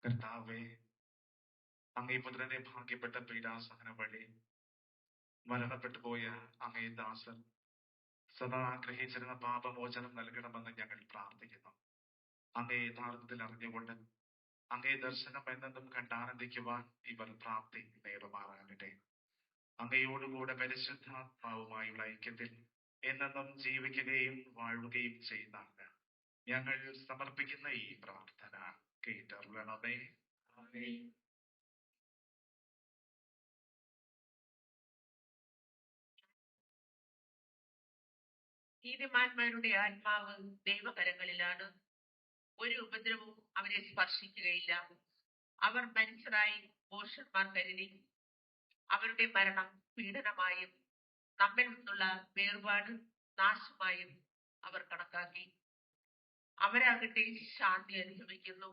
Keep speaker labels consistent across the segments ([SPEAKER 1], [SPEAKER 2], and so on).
[SPEAKER 1] കർത്താവേ, അങ്ങേ പുത്രനെ ഭാഗ്യപ്പെട്ട പീഡാസഹന വഴി മരണപ്പെട്ടു പോയ അങ്ങേ ദാസൻ സദാ ആഗ്രഹിച്ചിരുന്ന പാപമോചനം നൽകണമെന്ന് ഞങ്ങൾ പ്രാർത്ഥിക്കുന്നു. അങ്ങേ യഥാർത്ഥത്തിൽ അറിഞ്ഞുകൊണ്ട് അങ്ങേ ദർശനം എന്നെന്നും കണ്ടാനന്ദിക്കുവാൻ ഇവർ പ്രാപ്തി നേടുമാറാകട്ടെ. അങ്ങയോടുകൂടെ പരിശുദ്ധാത്മാവുമായുള്ള ഐക്യത്തിൽ എന്നെന്നും ജീവിക്കുകയും വാഴുകയും ചെയ്യുന്ന അങ്ങ് ഞങ്ങൾ സമർപ്പിക്കുന്ന ഈ പ്രാർത്ഥന കേട്ടരുളണമേ.
[SPEAKER 2] നീതിമാന്മാരുടെ ആത്മാവ് ദൈവകരങ്ങളിലാണ്. ഒരു ഉപദ്രവവും അവരെ സ്പർശിക്കുകയില്ല. അവർ മനുഷ്യരായി ഭോഷന്മാർ കരുതി അവരുടെ മരണം പീഡനമായും നമ്മിൽ നിന്നുള്ള വേർപാട് നാശമായും അവർ കണക്കാക്കി. അവരാകട്ടെ ശാന്തി അനുഭവിക്കുന്നു.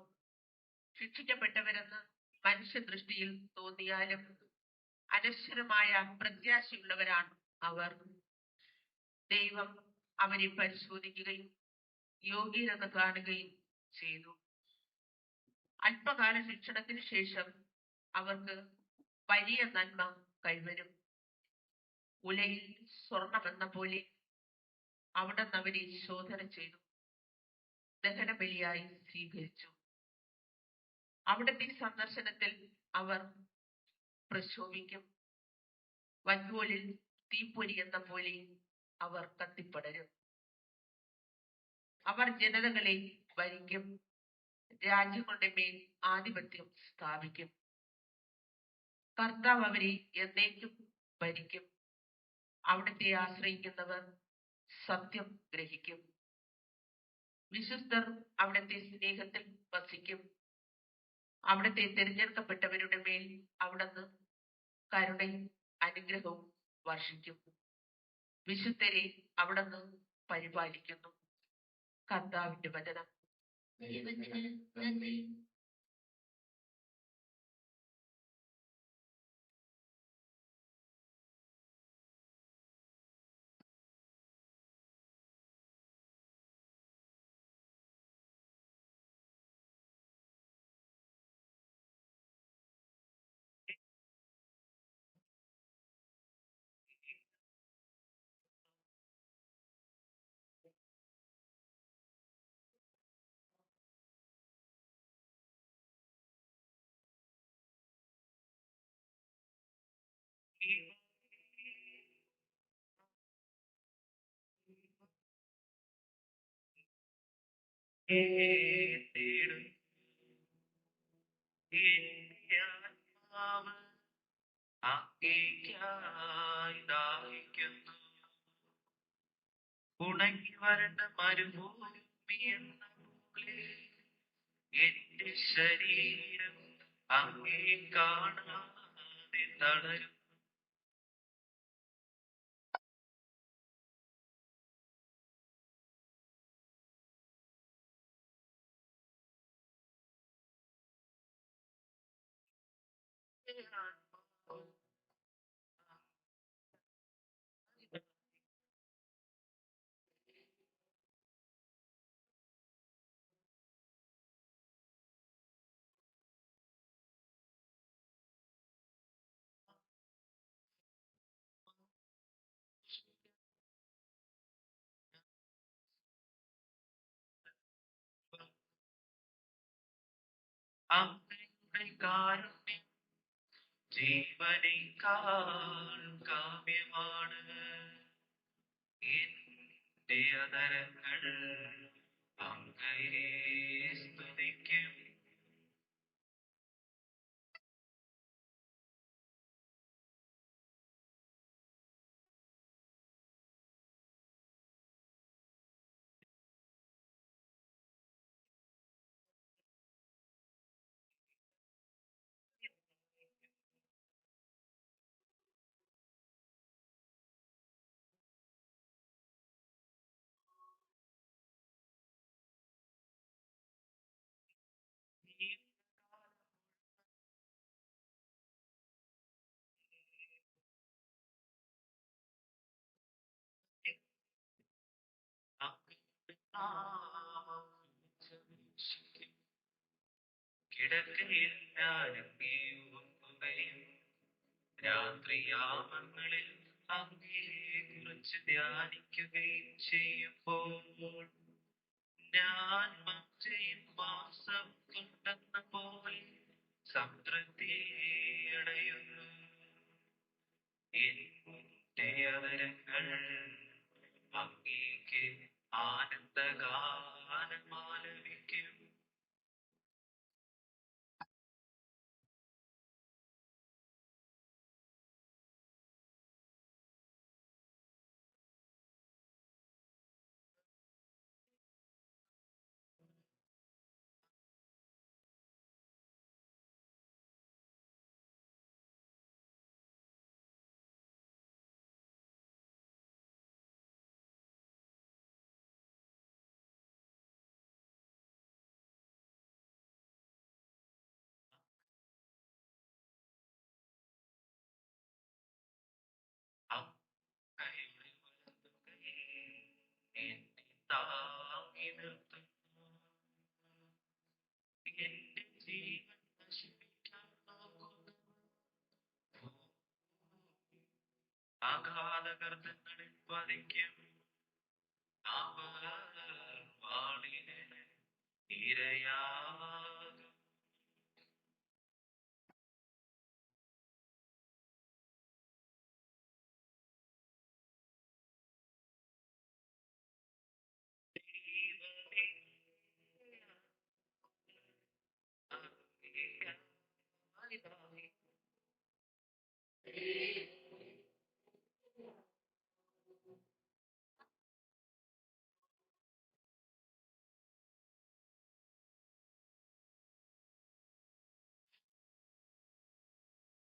[SPEAKER 2] ശിക്ഷിക്കപ്പെട്ടവരെന്ന് മനുഷ്യദൃഷ്ടിയിൽ തോന്നിയാലും അനശ്വരമായ പ്രത്യാശയുള്ളവരാണ് അവർ. ദൈവം അവരെ പരിശോധിക്കുകയും യോഗ്യരെന്ന് കാണുകയും ചെയ്തു. അല്പകാല ശിക്ഷണത്തിന് ശേഷം അവർക്ക് വലിയ നന്മ കൈവരും. ഉലയിൽ സ്വർണമെന്ന പോലെ അവിടുന്ന് അവരെ ശോധന ചെയ്തു, ദഹനബലിയായി സ്വീകരിച്ചു. അവിടുത്തെ സന്ദർശനത്തിൽ അവർ പ്രശോഭിക്കും. വൻകോലിൽ തീപ്പൊരി എന്ന പോലെ അവർ കത്തിപ്പടരും. അവർ ജനതകളെ ഭരിക്കും, രാജ്യങ്ങളുടെ മേൽ ആധിപത്യം സ്ഥാപിക്കും. കർത്താവ് അവരെ എന്നേക്കും ഭരിക്കും. അവിടുത്തെ ആശ്രയിക്കുന്നവർ സത്യം ഗ്രഹിക്കും. വിശുദ്ധർ അവിടുത്തെ സ്നേഹത്തിൽ വസിക്കും. അവിടുത്തെ തിരഞ്ഞെടുക്കപ്പെട്ടവരുടെ മേൽ അവിടുന്ന് കരുണയും അനുഗ്രഹവും വർഷിക്കും. വിശുദ്ധരെ അവിടുന്ന് പരിപാലിക്കുന്നു. കർത്താവിന്റെ വചനം.
[SPEAKER 3] ദൈവത്തിന് നന്ദി.
[SPEAKER 4] ഉണങ്ങി വരണ്ട മരുഭൂമി എന്ന പോലെ എന്റെ ശരീരം അങ്ങേ കാണാതെ തളരും. അങ്ങയുടെ കാരുണ്യം ജീവനേക്കാൾ കാവ്യമാണ്. എന്റെ അധരങ്ങൾ അങ്ങയെ സ്തുതിക്കും. കിടക്കയിൽ ഞാൻ അങ്ങേ ഓർക്കുകയും രാത്രിയാമങ്ങളിൽ അങ്ങേ കുറിച്ച് ധ്യാനിക്കുകയും ചെയ്യുമ്പോൾ ഞാൻ മറ്റയും മാസം കൊണ്ടെന്ന പോലെ സംതൃപ്തി അടയുന്നു. എന്റെ അതരങ്ങൾ അങ്ങേക്ക് ആനന്ദഗാനമാലപിക്കും. അങ്ങയുടെ വലതുകൈ എന്നെ താങ്ങി നിർത്തുന്നു. എന്റെ ജീവൻ നശിപ്പിക്കാൻ നോക്കുന്നവർ അഗാധഗർത്തങ്ങളിൽ പതിക്കും. അവർ വാളിന് ഇരയാകും. ദൈവമേ, അങ്ങേയല്ലാതെ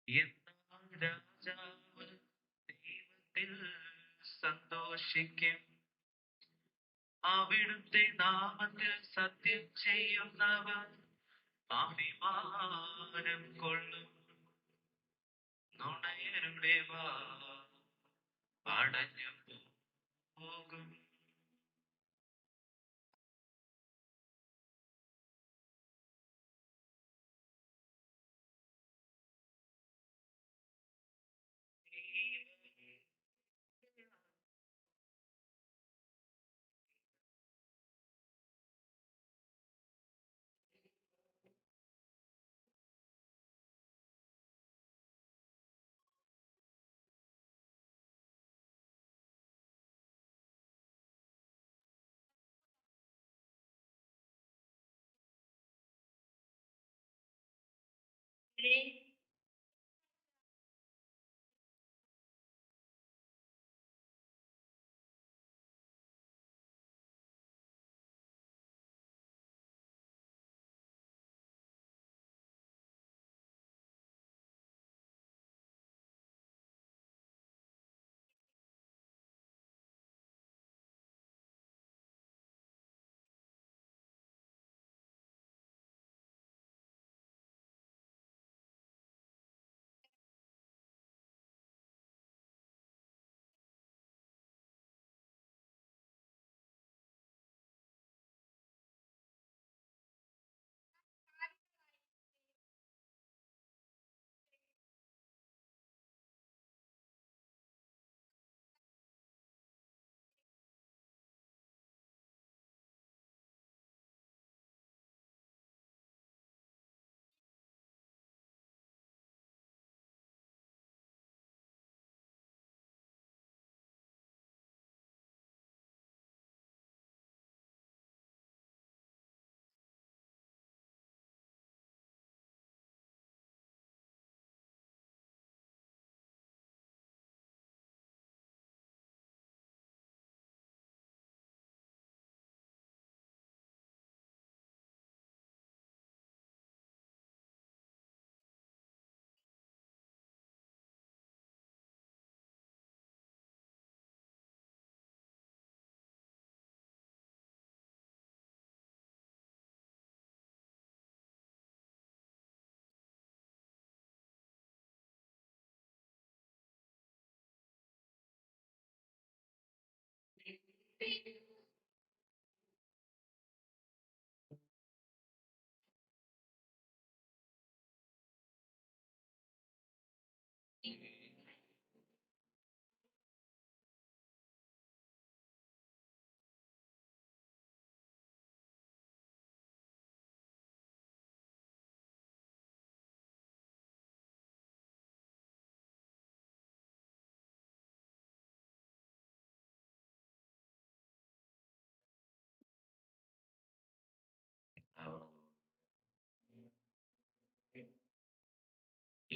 [SPEAKER 4] എന്നാൽ രാജാവ് ദൈവത്തിൽ സന്തോഷിക്കും. അവിടുത്തെ നാമത്തിൽ സത്യം ചെയ്യുന്നവർ അഭിമാനം കൊള്ളും. നുണയരുടെ വാ അടഞ്ഞു പോകും.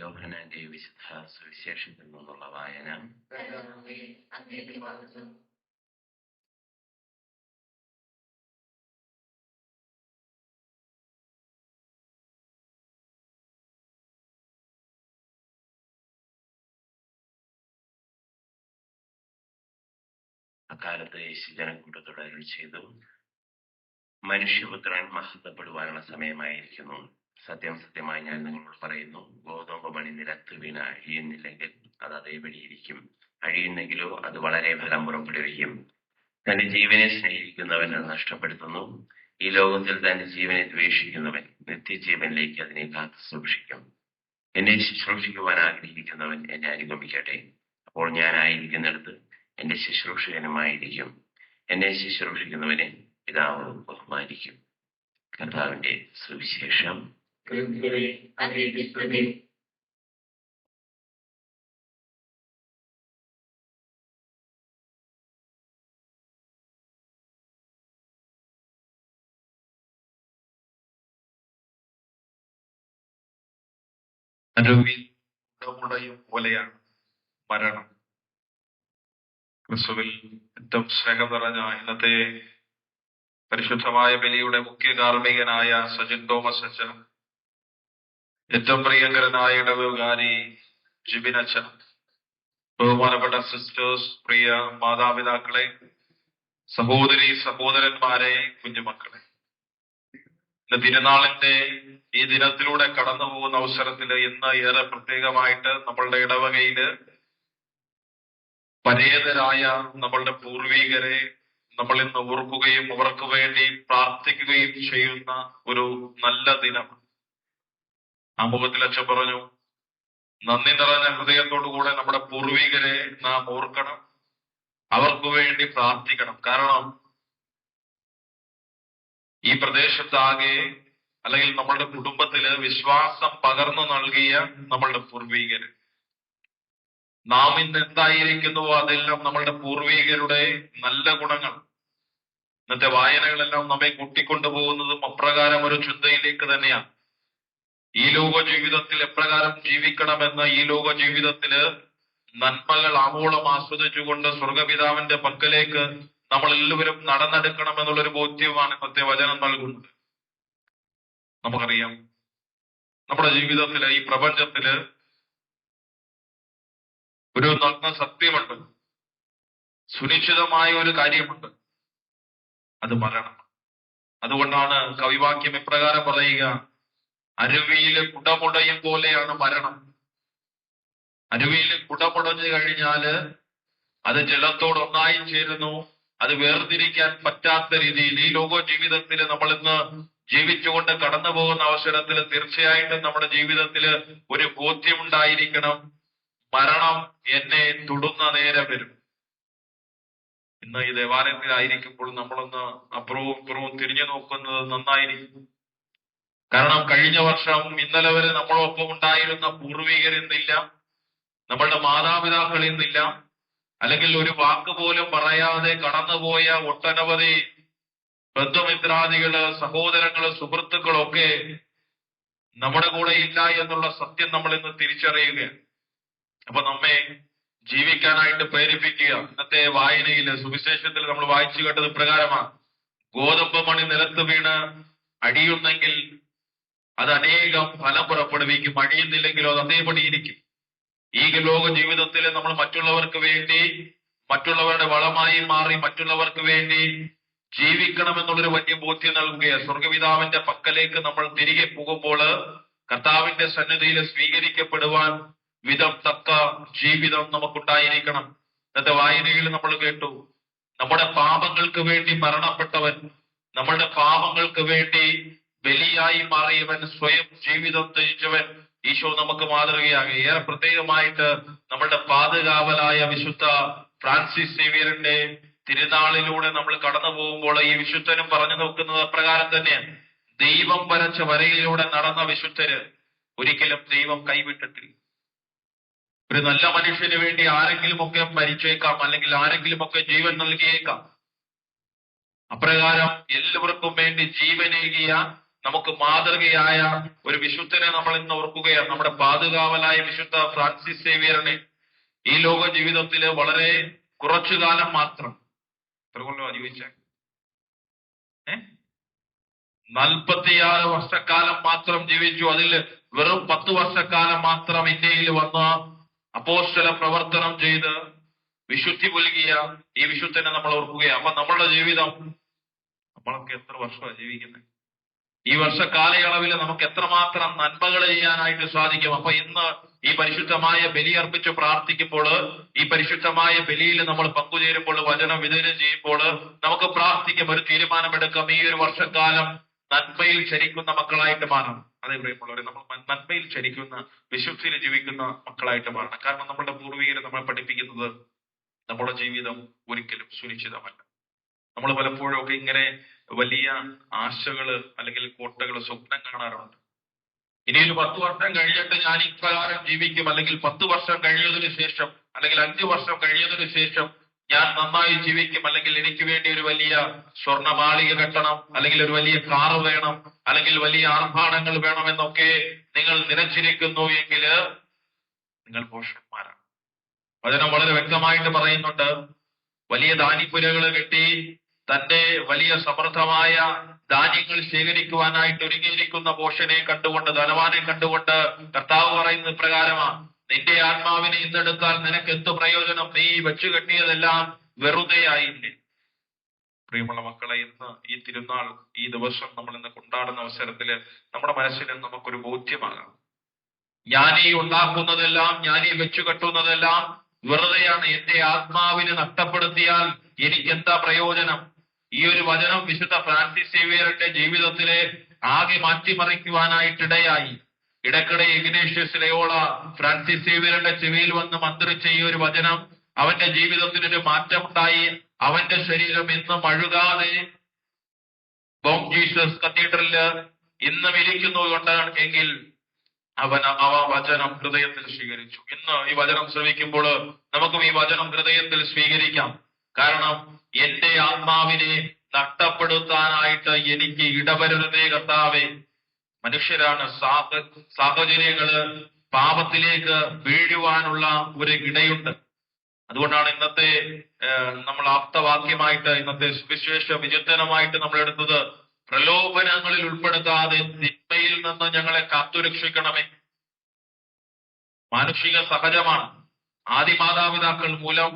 [SPEAKER 5] യോഹന്നാന്റെ വിശുദ്ധ സുവിശേഷത്തിൽ നിന്നുള്ള വായന.
[SPEAKER 3] കർത്താവേ, അങ്ങേക്ക് മഹത്വം.
[SPEAKER 5] അക്കാലത്ത് യേശു ജനക്കൂട്ടത്തോട് അരുളി ചെയ്തു, മനുഷ്യപുത്രൻ മഹത്വപ്പെടുവാനുള്ള സമയമായിരിക്കുന്നു. സത്യം സത്യമായി ഞാൻ നിങ്ങളോട് പറയുന്നു, ഗോതമ്പ് മണി നിലത്ത് വീണ് അഴിയുന്നില്ലെങ്കിൽ അത് അതേപടിയിരിക്കും. അഴിയുന്നെങ്കിലോ അത് വളരെ ഫലം പുറപ്പെടുവിക്കും. തന്റെ ജീവനെ സ്നേഹിക്കുന്നവൻ അത് നഷ്ടപ്പെടുത്തുന്നു. ഈ ലോകത്തിൽ തന്റെ ജീവനെ ദ്വേഷിക്കുന്നവൻ നിത്യജീവനിലേക്ക് അതിനെ കാത്തു സൂക്ഷിക്കും. എന്നെ ശുശ്രൂഷിക്കുവാൻ ആഗ്രഹിക്കുന്നവൻ എന്നെ അനുഗമിക്കട്ടെ. അപ്പോൾ ഞാൻ ആയിരിക്കുന്നിടത്ത് എന്റെ ശുശ്രൂഷകനുമായിരിക്കും. എന്നെ ശുശ്രൂഷിക്കുന്നവനെ പിതാവ് ബഹുമാനിക്കും. കർത്താവിന്റെ സുവിശേഷം.
[SPEAKER 3] ക്രിസ്തുവേ, അങ്ങേക്ക് സ്തുതി.
[SPEAKER 1] അരുവിൽ മുടമുടയും പോലെയാണ് മരണം. ക്രിസ്തുവിൽ ഏറ്റവും സ്നേഹം നിറഞ്ഞ ഇന്നത്തെ പരിശുദ്ധമായ ബലിയുടെ മുഖ്യ കാർമ്മികനായ സജിൻ തോമസ് അച്ഛൻ, ഏറ്റവും പ്രിയങ്കരനായ ഇടവുകാരി ജിബിൻ അച്ഛൻ, ബഹുമാനപ്പെട്ട സിസ്റ്റേഴ്സ്, പ്രിയ മാതാപിതാക്കളെ, സഹോദരി സഹോദരന്മാരെ, കുഞ്ഞുമക്കളെ, ഇന്ന് തിരുനാളിന്റെ ഈ ദിനത്തിലൂടെ കടന്നു പോകുന്ന അവസരത്തിൽ ഇന്ന് ഏറെ പ്രത്യേകമായിട്ട് നമ്മളുടെ ഇടവകയില് പരേതരായ നമ്മളുടെ പൂർവികരെ നമ്മൾ ഇന്ന് ഓർക്കുകയും അവർക്ക് വേണ്ടി പ്രാർത്ഥിക്കുകയും ചെയ്യുന്ന ഒരു നല്ല ദിനം. ആമുഖത്തിൽ അച്ഛൻ പറഞ്ഞു, നന്ദി നിറഞ്ഞ ഹൃദയത്തോടുകൂടെ നമ്മുടെ പൂർവികരെ നാം ഓർക്കണം, അവർക്ക് വേണ്ടി പ്രാർത്ഥിക്കണം. കാരണം ഈ പ്രദേശത്താകെ അല്ലെങ്കിൽ നമ്മളുടെ കുടുംബത്തില് വിശ്വാസം പകർന്നു നൽകിയ നമ്മളുടെ പൂർവികര്, നാം ഇന്ന് എന്തായിരിക്കുന്നുവോ അതെല്ലാം നമ്മളുടെ പൂർവികരുടെ നല്ല ഗുണങ്ങൾ. ഇന്നത്തെ വായനകളെല്ലാം നമ്മെ കൂട്ടിക്കൊണ്ടുപോകുന്നതും അപ്രകാരം ഒരു ചിന്തയിലേക്ക് തന്നെയാണ്. ഈ ലോക ജീവിതത്തിൽ എപ്രകാരം ജീവിക്കണമെന്ന്, ഈ ലോക ജീവിതത്തില് നന്മകൾ ആവോളം ആസ്വദിച്ചുകൊണ്ട് സ്വർഗപിതാവിന്റെ പക്കലേക്ക് നമ്മൾ എല്ലാവരും നടന്നെടുക്കണം എന്നുള്ളൊരു ബോധ്യമാണ് ഇന്നത്തെ വചനം നൽകുന്നത്. നമുക്കറിയാം, നമ്മുടെ ജീവിതത്തില്, ഈ പ്രപഞ്ചത്തില് ഒരു നഗ്ന സത്യമുണ്ട്, സുനിശ്ചിതമായ ഒരു കാര്യമുണ്ട്, അത് മരണം. അതുകൊണ്ടാണ് കവിവാക്യം ഇപ്രകാരം പറയുക, അരുവിയില് കുടമുടയും പോലെയാണ് മരണം. അരുവിയില് കുടമുടഞ്ഞു കഴിഞ്ഞാല് അത് ജലത്തോടൊന്നായി ചേരുന്നു. അത് വേർതിരിക്കാൻ പറ്റാത്ത രീതിയിൽ ഈ ലോക ജീവിതത്തിൽ നമ്മൾ ഇന്ന് ജീവിച്ചുകൊണ്ട് കടന്നു പോകുന്ന അവസരത്തിൽ തീർച്ചയായിട്ടും നമ്മുടെ ജീവിതത്തിൽ ഒരു ബോധ്യമുണ്ടായിരിക്കണം, മരണം എന്നെ തൊടുന്ന നേരം വരും. ഇന്ന് ഈ ദേവാലയത്തിലായിരിക്കുമ്പോൾ നമ്മളൊന്ന് അപ്പുറവും ഇപ്പുറവും തിരിഞ്ഞു നോക്കുന്നത് നന്നായിരിക്കും. കാരണം കഴിഞ്ഞ വർഷം ഇന്നലെ വരെ നമ്മളൊപ്പം ഉണ്ടായിരുന്ന പൂർവികരിന്നില്ല, നമ്മളുടെ മാതാപിതാക്കൾ ഇന്നില്ല, അല്ലെങ്കിൽ ഒരു വാക്ക് പോലും പറയാതെ കടന്നുപോയ ഒട്ടനവധി ബന്ധുമിത്രാദികള്, സഹോദരങ്ങള്, സുഹൃത്തുക്കളൊക്കെ നമ്മുടെ കൂടെ ഇല്ല എന്നുള്ള സത്യം നമ്മൾ ഇന്ന് തിരിച്ചറിയുകയാണ്. അപ്പൊ നമ്മെ ജീവിക്കാനായിട്ട് പ്രേരിപ്പിക്കുക. ഇന്നത്തെ വായനയില് സുവിശേഷത്തിൽ നമ്മൾ വായിച്ചു കേട്ടത് പ്രകാരമാണ്, ഗോതമ്പ് മണി നിലത്ത് വീണ് അടിയുന്നെങ്കിൽ അത് അനേകം ഫലം പുറപ്പെടുവിക്കും, അടിയുന്നില്ലെങ്കിലോ അത് അതേപടി ഇരിക്കും. ഈ ലോക ജീവിതത്തിൽ നമ്മൾ മറ്റുള്ളവർക്ക് വേണ്ടി, മറ്റുള്ളവരുടെ വളമായി മാറി മറ്റുള്ളവർക്ക് വേണ്ടി ജീവിക്കണമെന്നുള്ളൊരു വലിയ ബോധ്യം നൽകുകയാണ്. സ്വർഗപിതാവിന്റെ പക്കലേക്ക് നമ്മൾ തിരികെ പോകുമ്പോൾ കർത്താവിന്റെ സന്നിധിയിൽ സ്വീകരിക്കപ്പെടുവാൻ വിധം തക്ക ജീവിതം നമുക്കുണ്ടായിരിക്കണം. ഇന്നത്തെ വായനയിൽ നമ്മൾ കേട്ടു, നമ്മുടെ പാപങ്ങൾക്ക് വേണ്ടി മരണപ്പെട്ടവൻ, നമ്മളുടെ പാപങ്ങൾക്ക് വേണ്ടി ബലിയായി മാറിയവൻ, സ്വയം ജീവിതം ത്യജിച്ചവൻ ഈശോ നമുക്ക് മാതൃകയാകെ. ഏറെ പ്രത്യേകമായിട്ട് നമ്മളുടെ പാതുകാവലായ വിശുദ്ധ ഫ്രാൻസിസ് സേവിയറിന്റെ തിരുനാളിലൂടെ നമ്മൾ കടന്നു പോകുമ്പോൾ ഈ വിശുദ്ധനും പറഞ്ഞു നോക്കുന്നത് അപ്രകാരം തന്നെയാണ്. ദൈവം വരച്ച വരയിലൂടെ നടന്ന വിശുദ്ധര് ഒരിക്കലും ദൈവം കൈവിട്ടിട്ടില്ല. ഒരു നല്ല മനുഷ്യന് വേണ്ടി ആരെങ്കിലുമൊക്കെ മരിച്ചേക്കാം, അല്ലെങ്കിൽ ആരെങ്കിലുമൊക്കെ ജീവൻ നൽകിയേക്കാം. അപ്രകാരം എല്ലാവർക്കും വേണ്ടി ജീവനേകിയ നമുക്ക് മാതൃകയായ ഒരു വിശുദ്ധനെ നമ്മൾ ഇന്ന് ഓർക്കുകയാണ്. നമ്മുടെ പാതുകാവലായ വിശുദ്ധ ഫ്രാൻസിസ് സേവിയറിനെ ഈ ലോക ജീവിതത്തില് വളരെ കുറച്ചു കാലം മാത്രം, എത്ര കൊല്ലം ജീവിച്ച 46 വർഷക്കാലം മാത്രം ജീവിച്ചു. അതിൽ വെറും 10 വർഷക്കാലം മാത്രം ഇന്ത്യയിൽ വന്ന് അപ്പോസ്തല പ്രവർത്തനം ചെയ്ത് വിശുദ്ധി പുൽകിയ ഈ വിശുദ്ധനെ നമ്മൾ ഓർക്കുകയാണ്. അപ്പൊ നമ്മളുടെ ജീവിതം, നമ്മളൊക്കെ എത്ര വർഷമാണ് ജീവിക്കുന്നത്? ഈ വർഷ കാലയളവിൽ നമുക്ക് എത്രമാത്രം നന്മകൾ ചെയ്യാനായിട്ട് സാധിക്കും. അപ്പൊ ഇന്ന് ഈ പരിശുദ്ധമായ ബലി അർപ്പിച്ച് പ്രാർത്ഥിക്കുമ്പോൾ, ഈ പരിശുദ്ധമായ ബലിയിൽ നമ്മൾ പങ്കുചേരുമ്പോൾ, വചനം വിതരണം ചെയ്യുമ്പോൾ നമുക്ക് പ്രാർത്ഥിക്കാം, ഒരു തീരുമാനമെടുക്കാം, ഈ ഒരു വർഷക്കാലം നന്മയിൽ ചരിക്കുന്ന മക്കളായിട്ട് മാറണം. അതേ പ്രിയമുള്ളവരെ, നമ്മൾ നന്മയിൽ ചരിക്കുന്ന, വിശുദ്ധിയിൽ ജീവിക്കുന്ന മക്കളായിട്ട് മാറണം. കാരണം നമ്മുടെ പൂർവികരെ നമ്മൾ പഠിപ്പിക്കുന്നത് നമ്മുടെ ജീവിതം ഒരിക്കലും സുനിശ്ചിതമല്ല. നമ്മൾ പലപ്പോഴും ഒക്കെ ഇങ്ങനെ വലിയ ആശകള് അല്ലെങ്കിൽ കോട്ടകള് സ്വപ്നം കാണാറുണ്ട്. ഇനി ഒരു 10 വർഷം കഴിഞ്ഞിട്ട് ഞാൻ ഇപ്രകാരം ജീവിക്കും, അല്ലെങ്കിൽ 10 വർഷം കഴിഞ്ഞതിന് ശേഷം, അല്ലെങ്കിൽ 5 വർഷം കഴിഞ്ഞതിന് ശേഷം ഞാൻ നന്നായി ജീവിക്കും, അല്ലെങ്കിൽ എനിക്ക് വേണ്ടി ഒരു വലിയ സ്വർണ്ണമാളിക കെട്ടണം, അല്ലെങ്കിൽ ഒരു വലിയ കാറ് വേണം, അല്ലെങ്കിൽ വലിയ ആർഭാടങ്ങൾ വേണമെന്നൊക്കെ നിങ്ങൾ നിലച്ചിരിക്കുന്നു എങ്കിൽ നിങ്ങൾ ഭോഷന്മാരാണ്. വചനം വളരെ വ്യക്തമായിട്ട് പറയുന്നുണ്ട്, വലിയ ധാന്യപ്പുരകൾ കെട്ടി തന്റെ വലിയ സമൃദ്ധമായ ധാന്യങ്ങൾ ശേഖരിക്കുവാനായിട്ട് ഒരുങ്ങിയിരിക്കുന്ന ഭോഷനെ കണ്ടുകൊണ്ട്, ധനവാനെ കണ്ടുകൊണ്ട് കർത്താവ് പറയുന്ന പ്രകാരമാണ്, നിന്റെ ആത്മാവിനെ ഇന്നെടുത്താൽ നിനക്ക് എന്ത് പ്രയോജനം? നീ വെച്ചു കെട്ടിയതെല്ലാം വെറുതെ ആയില്ലേ? പ്രിയമുള്ള മക്കളെ, ഇന്ന് ഈ തിരുനാൾ, ഈ ദിവസം നമ്മൾ ഇന്ന് കൊണ്ടാടുന്ന അവസരത്തില് നമ്മുടെ മനസ്സിന് നമുക്കൊരു ബോധ്യമാകാം, ഞാനീ ഉണ്ടാക്കുന്നതെല്ലാം, ഞാനീ വെച്ചു കെട്ടുന്നതെല്ലാം വെറുതെയാണ്. എന്റെ ആത്മാവിനെ നഷ്ടപ്പെടുത്തിയാൽ എനിക്ക് എന്താ പ്രയോജനം? ഈ ഒരു വചനം വിശുദ്ധ ഫ്രാൻസിസ് സേവിയറിന്റെ ജീവിതത്തിലെ ആകെ മാറ്റിമറിക്കുവാനായിട്ടിടയായി. ഇടയ്ക്കിടെ ഇഗ്നേഷ്യസ് ലയോള ഫ്രാൻസിസ് സേവിയറിന്റെ ചെവിയിൽ വന്ന് മന്ത്രിച്ച ഈ ഒരു വചനം അവന്റെ ജീവിതത്തിനൊരു മാറ്റമുണ്ടായി. അവന്റെ ശരീരം ഇന്നും അഴുകാതെ ബോം ജീസസ് കത്തീഡ്രലില് ഇന്നും ഇരിക്കുന്നു കൊണ്ടാണ് എങ്കിൽ അവ വചനം ഹൃദയത്തിൽ സ്വീകരിച്ചു. ഇന്ന് ഈ വചനം ശ്രവിക്കുമ്പോൾ നമുക്കും ഈ വചനം ഹൃദയത്തിൽ സ്വീകരിക്കാം. കാരണം എന്റെ ആത്മാവിനെ നഷ്ടപ്പെടുത്താനായിട്ട് എനിക്ക് ഇടവരുന്നതേ കർത്താവേ. മനുഷ്യരാണ്, സാഹചര്യങ്ങള് പാപത്തിലേക്ക് വീഴുവാനുള്ള ഒരു ഇടയുണ്ട്. അതുകൊണ്ടാണ് ഇന്നത്തെ നമ്മൾ ആപ്തവാക്യമായിട്ട്, ഇന്നത്തെ സുവിശേഷ വിചിന്തനമായിട്ട് നമ്മൾ എടുത്തത്, പ്രലോഭനങ്ങളിൽ ഉൾപ്പെടുത്താതെ തിന്മയിൽ നിന്ന് ഞങ്ങളെ കാത്തുരക്ഷിക്കണമേ. മാനുഷിക സഹജമാണ്. ആദിമാതാപിതാക്കൾ മൂലം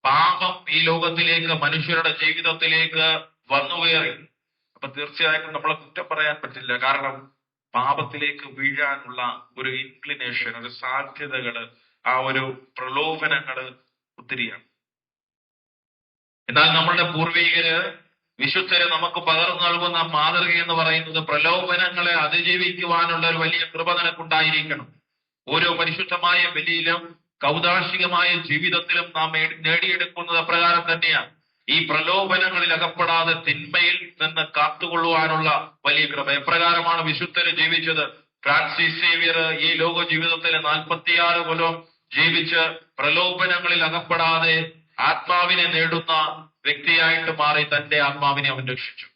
[SPEAKER 1] പാപം ഈ ലോകത്തിലേക്ക്, മനുഷ്യരുടെ ജീവിതത്തിലേക്ക് വന്നുകയറി. അപ്പൊ തീർച്ചയായിട്ടും നമ്മളെ കുറ്റം പറയാൻ പറ്റില്ല. കാരണം പാപത്തിലേക്ക് വീഴാനുള്ള ഒരു ഇൻക്ലിനേഷൻ, ഒരു സാധ്യതകള്, ആ ഒരു പ്രലോഭനങ്ങള് ഒത്തിരിയാണ്. എന്നാൽ നമ്മളുടെ പൂർവികര്, വിശുദ്ധര് നമുക്ക് പകർന്നു നൽകുന്ന മാതൃക എന്ന് പറയുന്നത്, പ്രലോഭനങ്ങളെ അതിജീവിക്കുവാനുള്ള ഒരു വലിയ കൃപ നിനക്കുണ്ടായിരിക്കണം. ഓരോ പരിശുദ്ധമായ ബലിയിലും കൗതാശികമായ ജീവിതത്തിലും നാം നേടിയെടുക്കുന്നത് അപ്രകാരം തന്നെയാണ്. ഈ പ്രലോഭനങ്ങളിൽ അകപ്പെടാതെ തിന്മയിൽ നിന്ന് കാത്തുകൊള്ളുവാനുള്ള വലിയ കൃപ. എപ്രകാരമാണ് വിശുദ്ധര് ജീവിച്ചത്? ഫ്രാൻസിസ് സേവിയർ ഈ ലോക ജീവിതത്തിലെ 46 കൊല്ലം ജീവിച്ച് പ്രലോഭനങ്ങളിൽ അകപ്പെടാതെ ആത്മാവിനെ നേടുന്ന വ്യക്തിയായിട്ട് മാറി തന്റെ ആത്മാവിനെ അവൻ രക്ഷിച്ചു.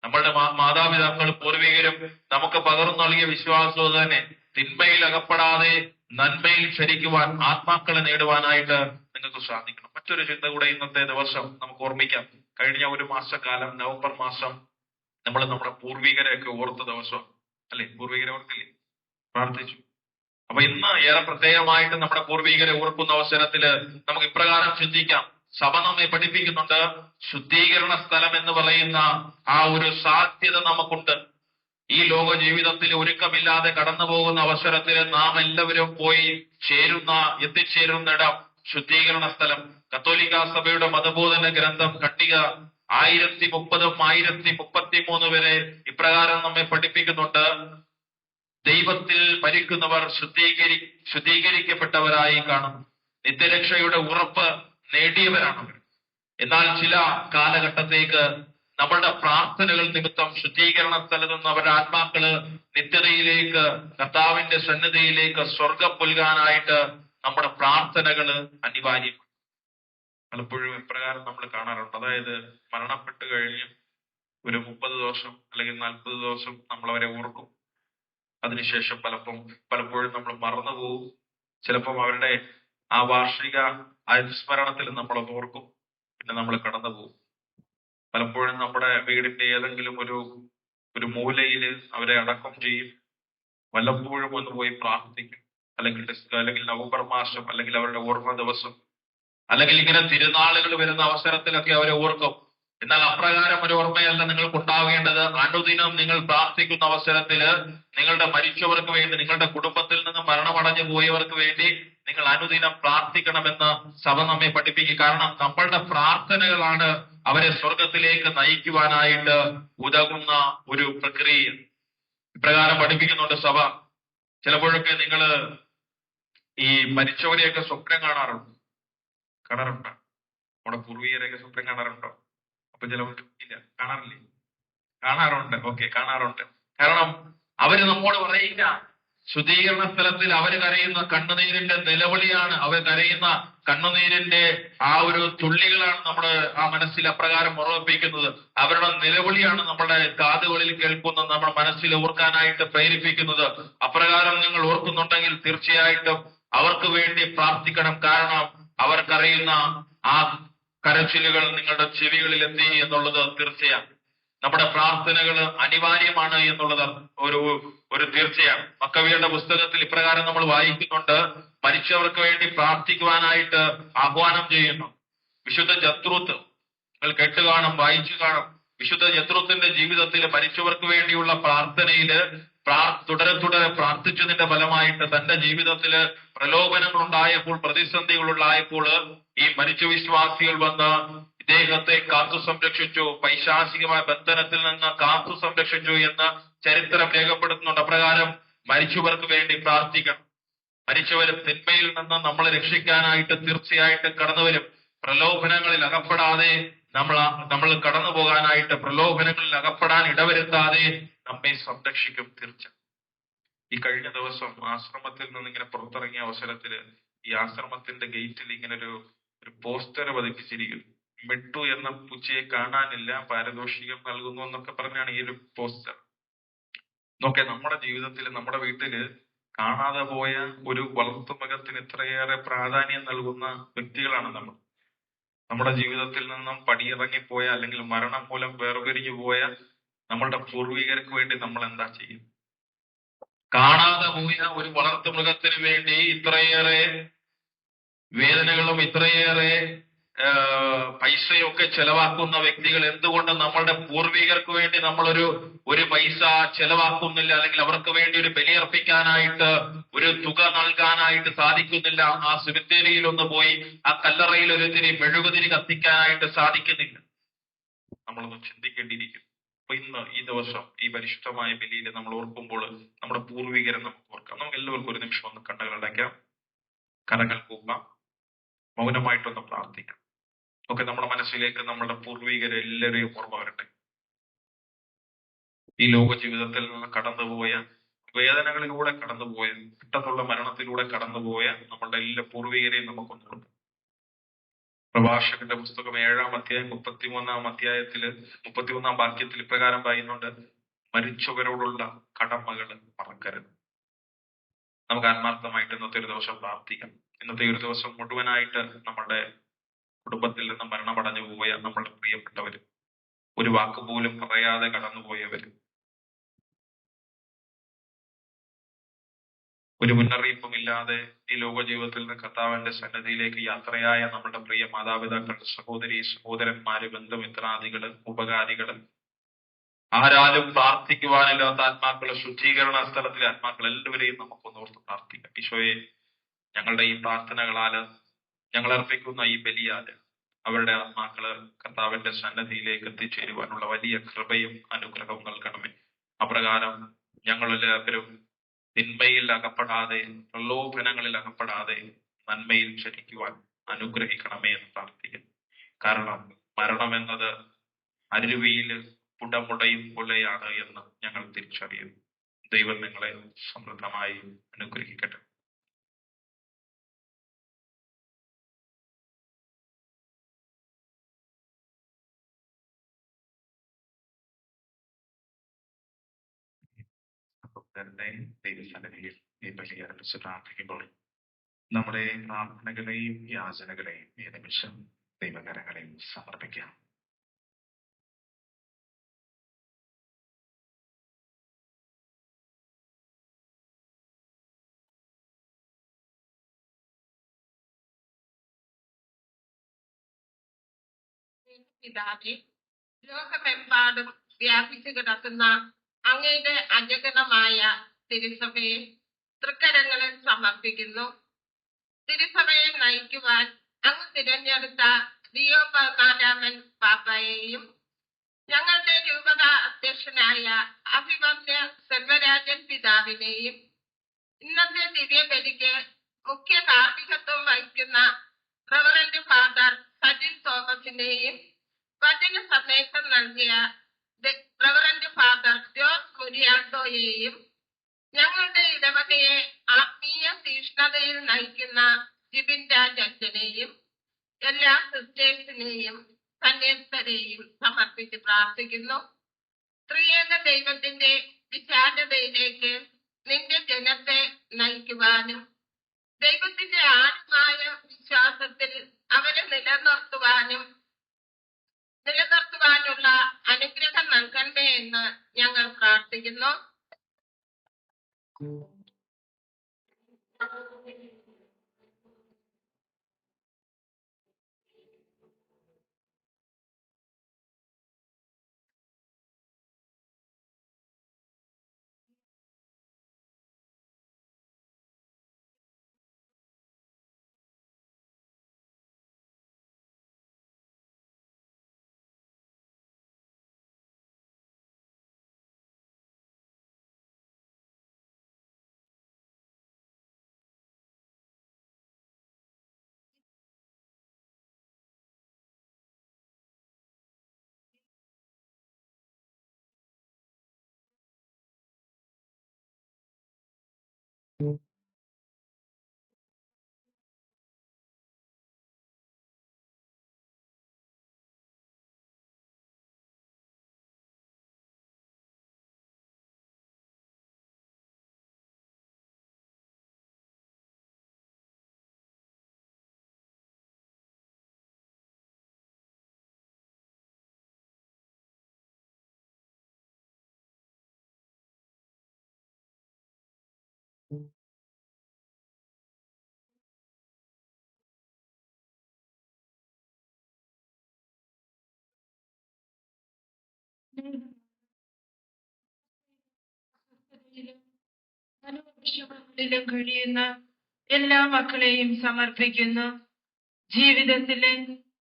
[SPEAKER 1] നമ്മളുടെ മാതാപിതാക്കൾ, പൂർവികരും നമുക്ക് പകർന്നു നൽകിയ വിശ്വാസം തന്നെ, തിന്മയിൽ അകപ്പെടാതെ നന്മയിൽ ചരിക്കുവാൻ, ആത്മാക്കളെ നേടുവാനായിട്ട് നിങ്ങൾക്ക് സാധിക്കണം. മറ്റൊരു ചിന്ത കൂടെ ഇന്നത്തെ ദിവസം നമുക്ക് ഓർമ്മിക്കാം. കഴിഞ്ഞ ഒരു മാസക്കാലം, നവംബർ മാസം, നമ്മൾ നമ്മുടെ പൂർവികരെയൊക്കെ ഓർത്ത ദിവസം അല്ലെ? പൂർവികരെ ഓർത്തില്ലേ? പ്രാർത്ഥിച്ചു. അപ്പൊ ഇന്ന് ഏറെ പ്രത്യേകമായിട്ട് നമ്മുടെ പൂർവികരെ ഓർക്കുന്ന അവസരത്തില് നമുക്ക് ഇപ്രകാരം ചിന്തിക്കാം. സഭ നമ്മെ പഠിപ്പിക്കുന്നുണ്ട്, ശുദ്ധീകരണ സ്ഥലം എന്ന് പറയുന്ന ആ ഒരു സാധ്യത നമുക്കുണ്ട്. ഈ ലോക ജീവിതത്തിൽ ഒരുക്കമില്ലാതെ കടന്നു പോകുന്ന അവസരത്തിൽ നാം എല്ലാവരും പോയി എത്തിച്ചേരുന്നിടം ശുദ്ധീകരണ സ്ഥലം. കത്തോലിക്ക സഭയുടെ മതബോധന ഗ്രന്ഥം ഖണ്ഡിക 1030 1033 വരെ ഇപ്രകാരം നമ്മെ പഠിപ്പിക്കുന്നുണ്ട്. ദൈവത്തിൽ മരിക്കുന്നവർ ശുദ്ധീകരിക്കപ്പെട്ടവരായി കാണുന്നു. നിത്യരക്ഷയുടെ ഉറപ്പ് നേടിയവരാണ്. എന്നാൽ ചില കാലഘട്ടത്തേക്ക് നമ്മളുടെ പ്രാർത്ഥനകൾ നിമിത്തം ശുദ്ധീകരണ സ്ഥലത്ത് നിന്ന് അവരുടെ ആത്മാക്കള് നിത്യതയിലേക്ക്, കർത്താവിന്റെ സന്നിധിയിലേക്ക്, സ്വർഗം പുൽകാനായിട്ട് നമ്മുടെ പ്രാർത്ഥനകള് അനിവാര്യമാണ്. പലപ്പോഴും എപ്രകാരം നമ്മൾ കാണാറുണ്ട്. അതായത് മരണപ്പെട്ട് കഴിഞ്ഞ് ഒരു 30 ദിവസം അല്ലെങ്കിൽ 40 ദിവസം നമ്മൾ അവരെ ഓർക്കും. അതിനുശേഷം പലപ്പോഴും നമ്മൾ മറന്നുപോകും. ചിലപ്പം അവരുടെ ആ വാർഷിക അനുസ്മരണത്തിൽ നമ്മളൊന്ന് ഓർക്കും, പിന്നെ നമ്മൾ കടന്നു പോകും. പലപ്പോഴും നമ്മുടെ വീടിന്റെ ഏതെങ്കിലും ഒരു മൂലയിൽ അവരെ അടക്കം ചെയ്യും. വല്ലപ്പോഴും ഒന്ന് പോയി പ്രാർത്ഥിക്കും. അല്ലെങ്കിൽ നവംബർ മാസം, അല്ലെങ്കിൽ അവരുടെ ഓർമ്മ ദിവസം, അല്ലെങ്കിൽ ഇങ്ങനെ തിരുനാളുകൾ വരുന്ന അവസരത്തിലൊക്കെ അവരെ ഓർക്കും. എന്നാൽ അപ്രകാരം ഒരു ഓർമ്മയല്ല നിങ്ങൾക്ക് ഉണ്ടാവേണ്ടത്. അനുദിനം നിങ്ങൾ പ്രാർത്ഥിക്കുന്ന അവസരത്തില് നിങ്ങളുടെ മരിച്ചവർക്ക് വേണ്ടി, നിങ്ങളുടെ കുടുംബത്തിൽ നിന്ന് മരണമടഞ്ഞു പോയവർക്ക് വേണ്ടി നിങ്ങൾ അനുദിനം പ്രാർത്ഥിക്കണമെന്ന് സഭ നമ്മെ പഠിപ്പിക്കും. കാരണം നമ്മളുടെ പ്രാർത്ഥനകളാണ് അവരെ സ്വർഗത്തിലേക്ക് നയിക്കുവാനായിട്ട് ഉതകുന്ന ഒരു പ്രക്രിയ. ഇപ്രകാരം പഠിപ്പിക്കുന്നുണ്ട് സഭ. ചിലപ്പോഴൊക്കെ നിങ്ങൾ ഈ മരിച്ചവരെയൊക്കെ സ്വപ്നം കാണാറുണ്ടോ? നമ്മുടെ പൂർവികരെയൊക്കെ സ്വപ്നം കാണാറുണ്ടോ? അപ്പൊ ചിലവർ ഇല്ല, കാണാറില്ലേ? കാണാറുണ്ട്. ഓക്കെ, കാണാറുണ്ട്. കാരണം അവര് നമ്മോട് പറയില്ല, ശുദ്ധീകരണ സ്ഥലത്തിൽ അവര് കരയുന്ന കണ്ണുനീരിന്റെ നിലവിളിയാണ്, അവർ കരയുന്ന കണ്ണുനീരിന്റെ ആ ഒരു തുള്ളികളാണ് നമ്മുടെ ആ മനസ്സിൽ അപ്രകാരം ഉറപ്പിക്കുന്നത്. അവരുടെ നിലവിളിയാണ് നമ്മുടെ കാതുകളിൽ കേൾക്കുന്നത്, നമ്മുടെ മനസ്സിൽ ഓർക്കാനായിട്ട് പ്രേരിപ്പിക്കുന്നത്. അപ്രകാരം നിങ്ങൾ ഓർക്കുന്നുണ്ടെങ്കിൽ തീർച്ചയായിട്ടും അവർക്ക് വേണ്ടി പ്രാർത്ഥിക്കണം. കാരണം അവർക്കറിയുന്ന ആ കരച്ചിലുകൾ നിങ്ങളുടെ ചെവികളിൽ എത്തി എന്നുള്ളത് തീർച്ചയാണ്. നമ്മുടെ പ്രാർത്ഥനകൾ അനിവാര്യമാണ് എന്നുള്ളത് ഒരു തീർച്ചയാണ്. മക്കവിയുടെ പുസ്തകത്തിൽ ഇപ്രകാരം നമ്മൾ വായിക്കുന്നുണ്ട്, മരിച്ചവർക്ക് വേണ്ടി പ്രാർത്ഥിക്കുവാനായിട്ട് ആഹ്വാനം ചെയ്യുന്നു. വിശുദ്ധ ജത്രൂത്ത് നിങ്ങൾ കേട്ട് കാണും, വായിച്ചു കാണും. വിശുദ്ധ ജത്രൂത്തിന്റെ ജീവിതത്തിൽ മരിച്ചവർക്ക് വേണ്ടിയുള്ള പ്രാർത്ഥനയില് തുടരെ പ്രാർത്ഥിച്ചതിന്റെ ഫലമായിട്ട് തന്റെ ജീവിതത്തില് പ്രലോഭനങ്ങൾ ഉണ്ടായപ്പോൾ, പ്രതിസന്ധികൾ ഉണ്ടായപ്പോൾ ഈ മരിച്ച വിശ്വാസികൾ വന്ന് ഇദ്ദേഹത്തെ കാത്തു സംരക്ഷിച്ചു, പൈശാചികമായ ബന്ധനത്തിൽ നിന്ന് കാത്തു സംരക്ഷിച്ചു എന്ന് ചരിത്രം രേഖപ്പെടുത്തുന്നുണ്ട്. അപ്രകാരം മരിച്ചവർക്ക് വേണ്ടി പ്രാർത്ഥിക്കണം. മരിച്ചവർ തിന്മയിൽ നിന്ന് നമ്മളെ രക്ഷിക്കാനായിട്ട് തീർച്ചയായിട്ടും കടന്നു വരും. പ്രലോഭനങ്ങളിൽ അകപ്പെടാതെ നമ്മൾ കടന്നു പോകാനായിട്ട്, പ്രലോഭനങ്ങളിൽ അകപ്പെടാൻ ഇടവരുത്താതെ നമ്മെ സംരക്ഷിക്കും തീർച്ച. ഈ കഴിഞ്ഞ ദിവസം ആശ്രമത്തിൽ നിന്ന് ഇങ്ങനെ പുറത്തിറങ്ങിയ അവസരത്തില് ഈ ആശ്രമത്തിന്റെ ഗേറ്റിൽ ഇങ്ങനെ ഒരു പോസ്റ്റർ പതിപ്പിച്ചിരിക്കുന്നു. മിട്ടു എന്ന പൂച്ചയെ കാണാനില്ല, പാരിതോഷികം നൽകുന്നു എന്നൊക്കെ പറഞ്ഞാണ് ഈ ഒരു പോസ്റ്റർ. നോക്കെ, നമ്മുടെ ജീവിതത്തിൽ, നമ്മുടെ വീട്ടില് കാണാതെ പോയ ഒരു വളർത്തുമൃഗത്തിന് ഇത്രയേറെ പ്രാധാന്യം നൽകുന്ന വ്യക്തികളാണ് നമ്മൾ. നമ്മുടെ ജീവിതത്തിൽ നിന്നും പടിയിറങ്ങിപ്പോയ, അല്ലെങ്കിൽ മരണം മൂലം വേർപിരിഞ്ഞു പോയ നമ്മളുടെ പൂർവികർക്ക് വേണ്ടി നമ്മൾ എന്താ ചെയ്യും? കാണാതെ പോയ ഒരു വളർത്തുമൃഗത്തിന് വേണ്ടി ഇത്രയേറെ വേദനകളും ഇത്രയേറെ പൈസയൊക്കെ ചെലവാക്കുന്ന വ്യക്തികൾ എന്തുകൊണ്ട് നമ്മളുടെ പൂർവികർക്ക് വേണ്ടി ഒരു പൈസ ചെലവാക്കുന്നില്ല, അല്ലെങ്കിൽ അവർക്ക് വേണ്ടി ഒരു ബലിയർപ്പിക്കാനായിട്ട് ഒരു തുക നൽകാനായിട്ട് സാധിക്കുന്നില്ല? ആ സെമിത്തേരിയിൽ ഒന്ന് പോയി ആ കല്ലറയിൽ ഒരു മെഴുകുതിരി കത്തിക്കാനായിട്ട് സാധിക്കുന്നില്ല? നമ്മളൊന്ന് ചിന്തിക്കേണ്ടിയിരിക്കുന്നു. അപ്പൊ ഇന്ന് ഈ ദിവസം ഈ പരിശുദ്ധമായ ബലിയിൽ നമ്മൾ ഓർക്കുമ്പോൾ നമ്മുടെ പൂർവികരെ നമുക്ക് ഓർക്കാം. നമുക്ക് എല്ലാവർക്കും ഒരു നിമിഷം ഒന്ന് കണ്ണുകളടയ്ക്കാം, കരങ്ങൾ കൂപ്പാം, മൗനമായിട്ടൊന്ന് പ്രാർത്ഥിക്കാം. ഒക്കെ നമ്മുടെ മനസ്സിലേക്ക് നമ്മുടെ പൂർവികരെ എല്ലാവരെയും ഓർമ്മ വരട്ടെ. ഈ ലോക ജീവിതത്തിൽ നിന്ന് കടന്നുപോയ, വേദനകളിലൂടെ കടന്നുപോയ, പെട്ടെന്നുള്ള മരണത്തിലൂടെ കടന്നുപോയ നമ്മളുടെ എല്ലാ പൂർവികരെയും നമുക്കൊന്ന് ഓർക്കാം. പ്രഭാഷകന്റെ പുസ്തകം 7-ാം അധ്യായം 33-ാം വാക്യത്തിൽ ഇപ്രകാരം പറയുന്നുണ്ട്, മരിച്ചവരോടുള്ള കടമകൾ മറക്കരുത്. നമുക്ക് ആത്മാർത്ഥമായിട്ട് ഇന്നത്തെ ഒരു ദിവസം പ്രാർത്ഥിക്കാം. ഇന്നത്തെ ഒരു ദിവസം മുഴുവനായിട്ട് നമ്മുടെ കുടുംബത്തിൽ നിന്ന് മരണമടഞ്ഞു പോയ നമ്മളുടെ പ്രിയപ്പെട്ടവര്, ഒരു വാക്ക് പോലും പറയാതെ കടന്നുപോയവര്, ഒരു മുന്നറിയിപ്പുമില്ലാതെ ഈ ലോക ജീവിതത്തിൽ നിന്ന് കർത്താവിന്റെ സന്നദ്ധിയിലേക്ക് യാത്രയായ നമ്മുടെ പ്രിയ മാതാപിതാക്കൾ, സഹോദരി സഹോദരന്മാര്, ബന്ധുമിത്രാദികള്, ഉപകാരികള്, ആരാലും പ്രാർത്ഥിക്കുവാനില്ലാത്ത ആത്മാക്കള്, ശുദ്ധീകരണ സ്ഥലത്തിലെ ആത്മാക്കൾ എല്ലാവരെയും നമുക്കൊന്ന് ഓർത്ത് പ്രാർത്ഥിക്കാം. ഈശോയെ, ഞങ്ങളുടെ ഈ പ്രാർത്ഥനകളാല്, ഞങ്ങൾ അർപ്പിക്കുന്ന ഈ ബലിയാല് അവരുടെ ആത്മാക്കള് കർത്താവിന്റെ സന്നദ്ധിയിലേക്ക് എത്തിച്ചേരുവാനുള്ള വലിയ കൃപയും അനുഗ്രഹവും നൽകണമേ. അപ്രകാരം ഞങ്ങളെല്ലാവരും തിന്മയിൽ അകപ്പെടാതെ, പ്രലോഭനങ്ങളിൽ അകപ്പെടാതെ നന്മയിൽ ചരിക്കുവാൻ അനുഗ്രഹിക്കണമേ എന്ന് പ്രാർത്ഥിക്കുന്നു. കാരണം മരണം എന്നത് അരുവിയില് പുടമുടയും പോലെയാണ് എന്ന് ഞങ്ങൾ തിരിച്ചറിയുന്നു. ദൈവം നിങ്ങളെ സമൃദ്ധമായി അനുഗ്രഹിക്കട്ടെ.
[SPEAKER 6] തന്നെ ദൈവസന്നിധിയിൽ ഈ ബലി അർപ്പിച്ച് പ്രാർത്ഥിക്കുമ്പോൾ നമ്മുടെ പ്രാർത്ഥനകളെയും യാചനകളെയും ഈ നിമിഷം ദൈവകരങ്ങളിൽ സമർപ്പിക്കാം.
[SPEAKER 2] പിതാവേ, ലോകമെമ്പാടും വ്യാപിച്ചു കിടക്കുന്ന അങ്ങയുടെ അജഗണമായ തിരുസഭയെ തൃക്കരങ്ങളിൽ സമർപ്പിക്കുന്നു. തിരുസഭയെ നയിക്കുവാൻ അങ്ങ് തിരഞ്ഞെടുത്ത ലിയോ 14 പാപ്പയെയും ഞങ്ങളുടെ രൂപത അധ്യക്ഷനായ അഭിമന്യ സെൽവരാജൻ പിതാവിനെയും ഇന്നത്തെ ദിവ്യബലിക്ക് മുഖ്യ കാർമ്മികത്വം വഹിക്കുന്ന റവറന്റ് ഫാദർ സജിൻ തോമസിനെയും വചന സന്ദേശം നൽകിയ റവറന്റ് ഫാദർ ജോർജ് മുരിയാണ്ടോയെയും ഞങ്ങളുടെ ഇടവകയെ ആത്മീയ തീഷ്ണതയിൽ നയിക്കുന്ന ജിബിൻ രാജ് അച്ഛനെയും എല്ലാ സിസ്റ്റേഴ്സിനെയും സന്യസ്തരെയും സമർപ്പിച്ച് പ്രാർത്ഥിക്കുന്നു. ത്രിയേക ദൈവത്തിന്റെ വിശാലതയിലേക്ക് നിന്റെ ജനത്തെ നയിക്കുവാനും ദൈവത്തിന്റെ ആഴമായ വിശ്വാസത്തിൽ അവരെ നിലനിർത്തുവാനുള്ള അനുഗ്രഹം നൽകണമേ എന്ന് ഞങ്ങൾ പ്രാർത്ഥിക്കുന്നു.
[SPEAKER 7] മനോവിഷമങ്ങളിലും കഴിയുന്ന എല്ലാ മക്കളെയും സമർപ്പിക്കുന്നു. ജീവിതത്തിലെ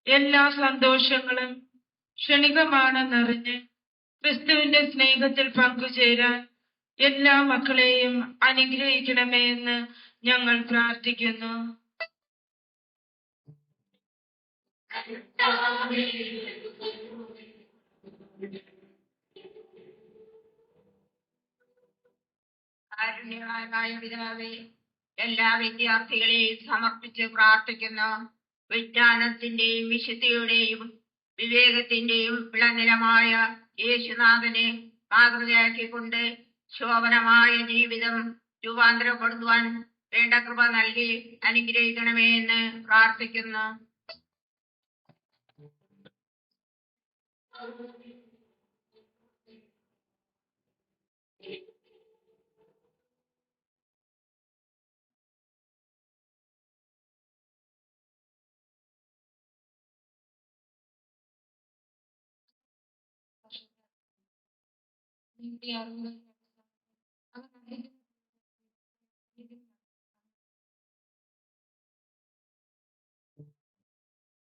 [SPEAKER 7] എല്ലാ സന്തോഷങ്ങളും ക്ഷണികമാണെന്നറിഞ്ഞ് ക്രിസ്തുവിന്റെ സ്നേഹത്തിൽ പങ്കുചേരാൻ എല്ലാ മക്കളെയും അനുഗ്രഹിക്കണമേ എന്ന് ഞങ്ങൾ പ്രാർത്ഥിക്കുന്നു.
[SPEAKER 2] കാരുണ്യവാനായ പിതാവേ, എല്ലാ വിദ്യാർത്ഥികളെയും സമർപ്പിച്ച് പ്രാർത്ഥിക്കുന്നു. വിജ്ഞാനത്തിന്റെയും വിശുദ്ധിയുടെയും വിവേകത്തിന്റെയും വിളനിലമായ യേശുനാഥനെ മാതൃകയാക്കിക്കൊണ്ട് ശോഭനമായ ജീവിതം രൂപാന്തരപ്പെടുത്തുവാൻ വേണ്ട കൃപ നൽകി അനുഗ്രഹിക്കണമേ എന്ന് പ്രാർത്ഥിക്കുന്നു.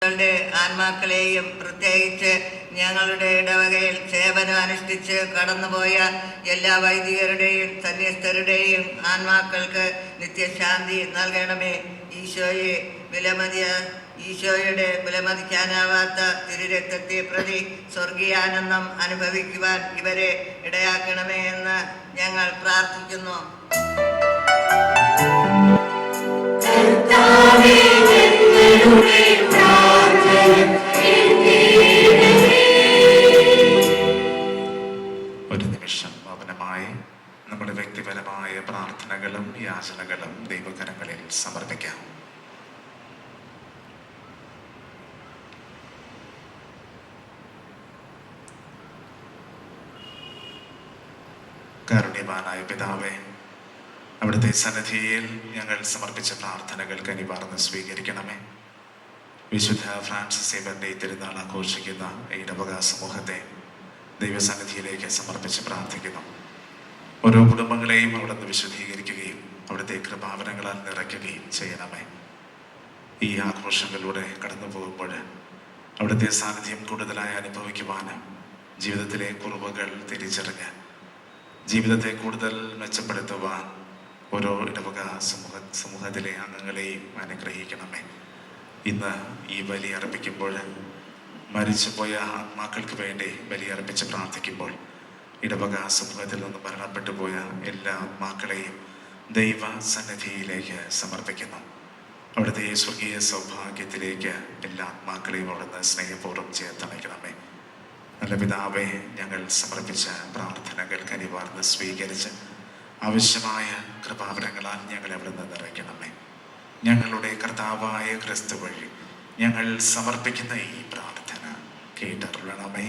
[SPEAKER 8] ഞങ്ങളുടെ ആത്മാക്കളെയും പ്രത്യേകിച്ച് ഞങ്ങളുടെ ഇടവകയിൽ സേവനം അനുഷ്ഠിച്ച് കടന്നുപോയ എല്ലാ വൈദികരുടെയും സന്യസ്തരുടെയും ആത്മാക്കൾക്ക് നിത്യശാന്തി നൽകണമേ. ഈശോയുടെ വിലമതിക്കാനാവാത്ത തിരുരക്തത്തെ പ്രതി സ്വർഗീയാനന്ദം അനുഭവിക്കുവാൻ ഇവരെ ഇടയാക്കണമേ എന്ന് ഞങ്ങൾ പ്രാർത്ഥിക്കുന്നു.
[SPEAKER 6] ഒരു നിമിഷം മൗനമായി നമ്മുടെ വ്യക്തിപരമായ കാരുണ്യവാനായ പിതാവേ, അവിടുത്തെ സന്നിധിയിൽ ഞങ്ങൾ സമർപ്പിച്ച പ്രാർത്ഥനകൾ കനിവാർന്ന് സ്വീകരിക്കണമേ. വിശുദ്ധ ഫ്രാൻസിസ് സേവന്റെ തിരുനാൾ ആഘോഷിക്കുന്ന ഈ ഇടവക സമൂഹത്തെ ദൈവസന്നിധിയിലേക്ക് സമർപ്പിച്ച് പ്രാർത്ഥിക്കുന്നു. ഓരോ കുടുംബങ്ങളെയും അവിടുന്ന് വിശുദ്ധീകരിക്കുകയും അവിടുത്തെ കൃപാവരങ്ങളാൽ നിറയ്ക്കുകയും ചെയ്യണമേ. ഈ ആഘോഷങ്ങളിലൂടെ കടന്നു പോകുമ്പോൾ അവിടുത്തെ സാന്നിധ്യം കൂടുതലായി അനുഭവിക്കുവാനും ജീവിതത്തിലെ കുറവുകൾ തിരിച്ചറിഞ്ഞ് ജീവിതത്തെ കൂടുതൽ മെച്ചപ്പെടുത്തുവാൻ ഓരോ ഇടവക സമൂഹത്തിലെ അംഗങ്ങളെയും അനുഗ്രഹിക്കണമേ. ഇന്ന് ഈ ബലി അർപ്പിക്കുമ്പോൾ മരിച്ചുപോയ ആത്മാക്കൾക്ക് വേണ്ടി ബലി അർപ്പിച്ച് പ്രാർത്ഥിക്കുമ്പോൾ ഇടവക സമൂഹത്തിൽ നിന്ന് മരണപ്പെട്ടു പോയ എല്ലാ ആത്മാക്കളെയും ദൈവ സന്നിധിയിലേക്ക് സമർപ്പിക്കുന്നു. അവിടുത്തെ സ്വർഗീയ സൗഭാഗ്യത്തിലേക്ക് എല്ലാ ആത്മാക്കളെയും അവിടുന്ന് സ്നേഹപൂർവ്വം ചേർത്തണയ്ക്കണമേ. നല്ല പിതാവേ, ഞങ്ങൾ സമർപ്പിച്ച പ്രാർത്ഥനകൾ കനിവാർന്ന് സ്വീകരിച്ച് ആവശ്യമായ കൃപാവരങ്ങളാൽ ഞങ്ങളെ അവിടുന്ന് നിറയ്ക്കണമേ. ഞങ്ങളുടെ കർത്താവായ ക്രിസ്തു വഴി ഞങ്ങൾ സമർപ്പിക്കുന്ന ഈ പ്രാർത്ഥന കേട്ടരുളണമേ.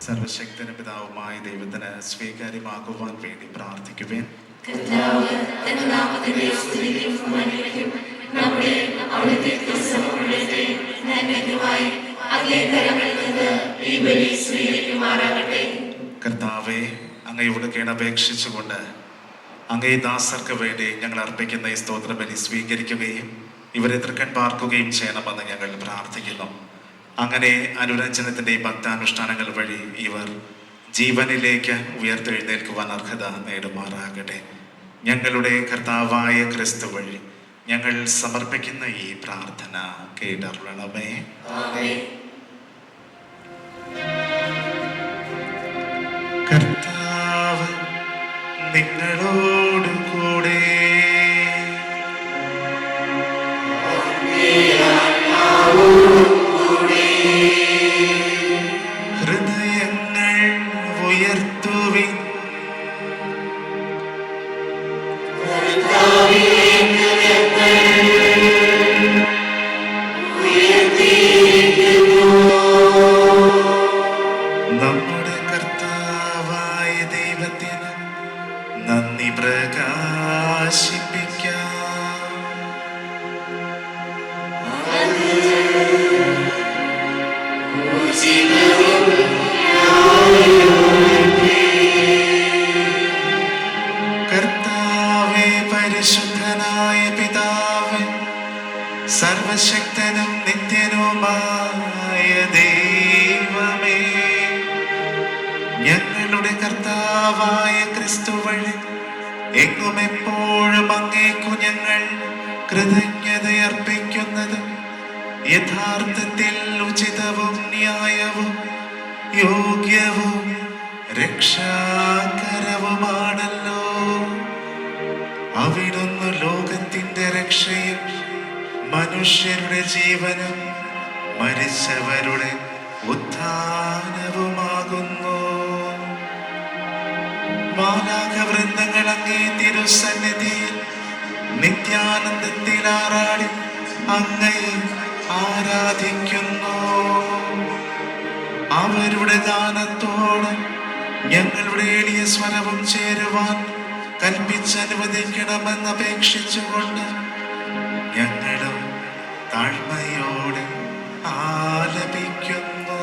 [SPEAKER 6] സർവശക്തനും പിതാവുമായ ദൈവത്തിന് സ്വീകാര്യമാകുവാൻ വേണ്ടി പ്രാർത്ഥിക്കുവേൻ.
[SPEAKER 3] കർത്താവ് തന്റെ നാമത്തിന്റെ സ്തുതിക്കും മഹിമയ്ക്കും നമ്മുടെ അവിടുത്തെ ക്രിസ്തുവിന്റെ നന്മയ്ക്കുമായി അങ്ങേ കരങ്ങളിൽ നിന്ന് ഈ ബലി സ്വീകരിക്കുമാറാകട്ടെ.
[SPEAKER 6] കർത്താവെ, അങ്ങയോട് കേണപേക്ഷിച്ചുകൊണ്ട് അങ്ങേ ദാസർക്ക് വേണ്ടി ഞങ്ങൾ അർപ്പിക്കുന്ന ഈ സ്തോത്ര ബലി സ്വീകരിക്കുകയും ഇവരെ തൃക്കൺ പാർക്കുകയും ചെയ്യണമെന്ന് ഞങ്ങൾ പ്രാർത്ഥിക്കുന്നു. അങ്ങനെ അനുരഞ്ജനത്തിന്റെ ഈ ഭക്താനുഷ്ഠാനങ്ങൾ വഴി ഇവർ ജീവനിലേക്ക് ഉയർത്തെഴുന്നേൽക്കുവാൻ അർഹത നേടുമാറാകട്ടെ. ഞങ്ങളുടെ കർത്താവായ ക്രിസ്തു വഴി ഞങ്ങൾ സമർപ്പിക്കുന്ന ഈ പ്രാർത്ഥന കേട്ടരുളണമേ. കർത്താവ് നിങ്ങളോട് കൂടെ. ഹൃദയങ്ങൾ ഉയർത്തുവിൻ. നമ്മുടെ കർത്താവായ ദൈവത്തിന് നന്ദി പ്രകാശിപ്പിക്കാം. കർത്താവേ, പരിശുദ്ധനായ പിതാവേ, സർവശക്തനും നിത്യനുമായ ദൈവമേ, ഞങ്ങളുടെ കർത്താവായ ക്രിസ്തു വഴി എങ്ങും എപ്പോഴും അങ്ങേക്കു ഞങ്ങൾ കൃതജ്ഞതയർപ്പിക്കുന്നത് യഥാർത്ഥത്തിൽ ഉചിതവും ന്യായവും യോഗ്യവും രക്ഷാകരവുമാണല്ലോ. അവിടുന്ന് ലോകത്തിന്റെ രക്ഷയും മനുഷ്യരുടെ ജീവനും മരിച്ചവരുടെ ഉത്ഥാനവുമാകുന്നു. മാലാഖവൃന്ദങ്ങൾ അങ്ങേ തിരുസന്നിധിയിൽ നിത്യാനന്ദത്തിൽ ആറാടി അങ്ങയെ ആരാധിക്കുന്നു. അവരുടെ ഗാനത്തോട് ഞങ്ങളുടെ എളിയ സ്വരവും ചേരുവാൻ കൽപ്പിച്ചനുവദിക്കണമെന്ന് അപേക്ഷിച്ചുകൊണ്ട് ഞങ്ങളും താഴ്മയോടെ ആലപിക്കുന്നു.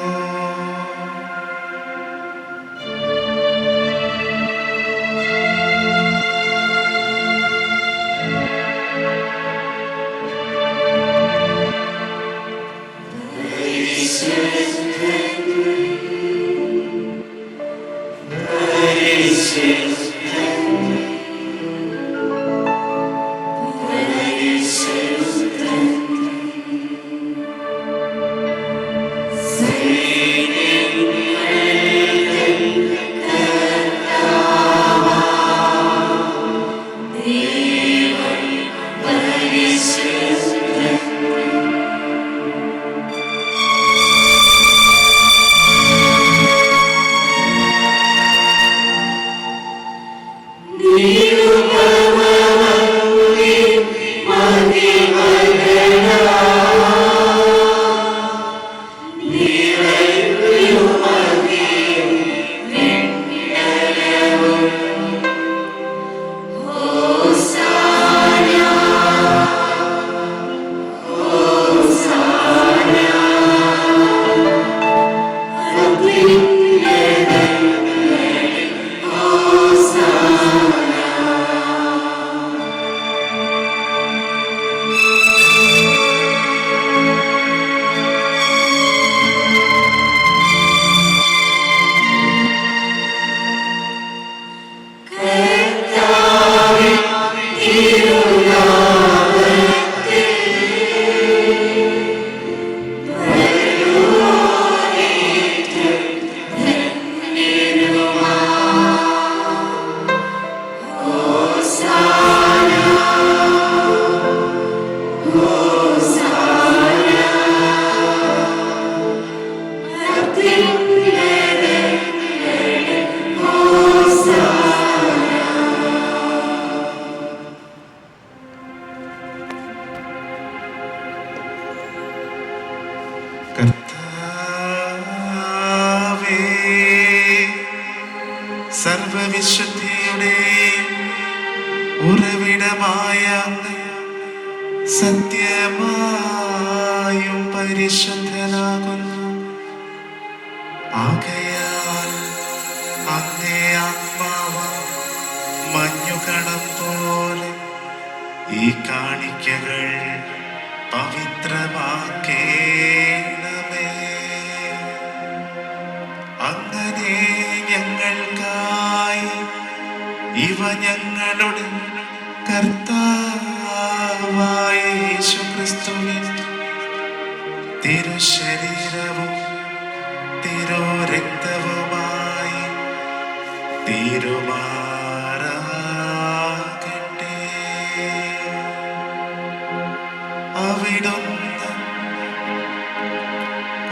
[SPEAKER 6] സർവവിശുദ്ധിയുടെയും ഉറവിടമായ അങ്ങ് സത്യമായും പരിശുദ്ധനാകുന്നു. ആകയാൽ അങ്ങേ ആത്മാവ് മഞ്ഞുകണം പോലെ ഈ കാണിക്കകൾ പവിത്രമാക്കേണമേ. അങ്ങനെ ഞങ്ങൾക്കായി ഇവ ഞങ്ങളുടെ കർത്താവായ യേശുക്രിസ്തുവിൻ തിരുശരീരവും തിരുരക്തവുമായി തീരുമാറാകട്ടെ. അവിടുന്ന്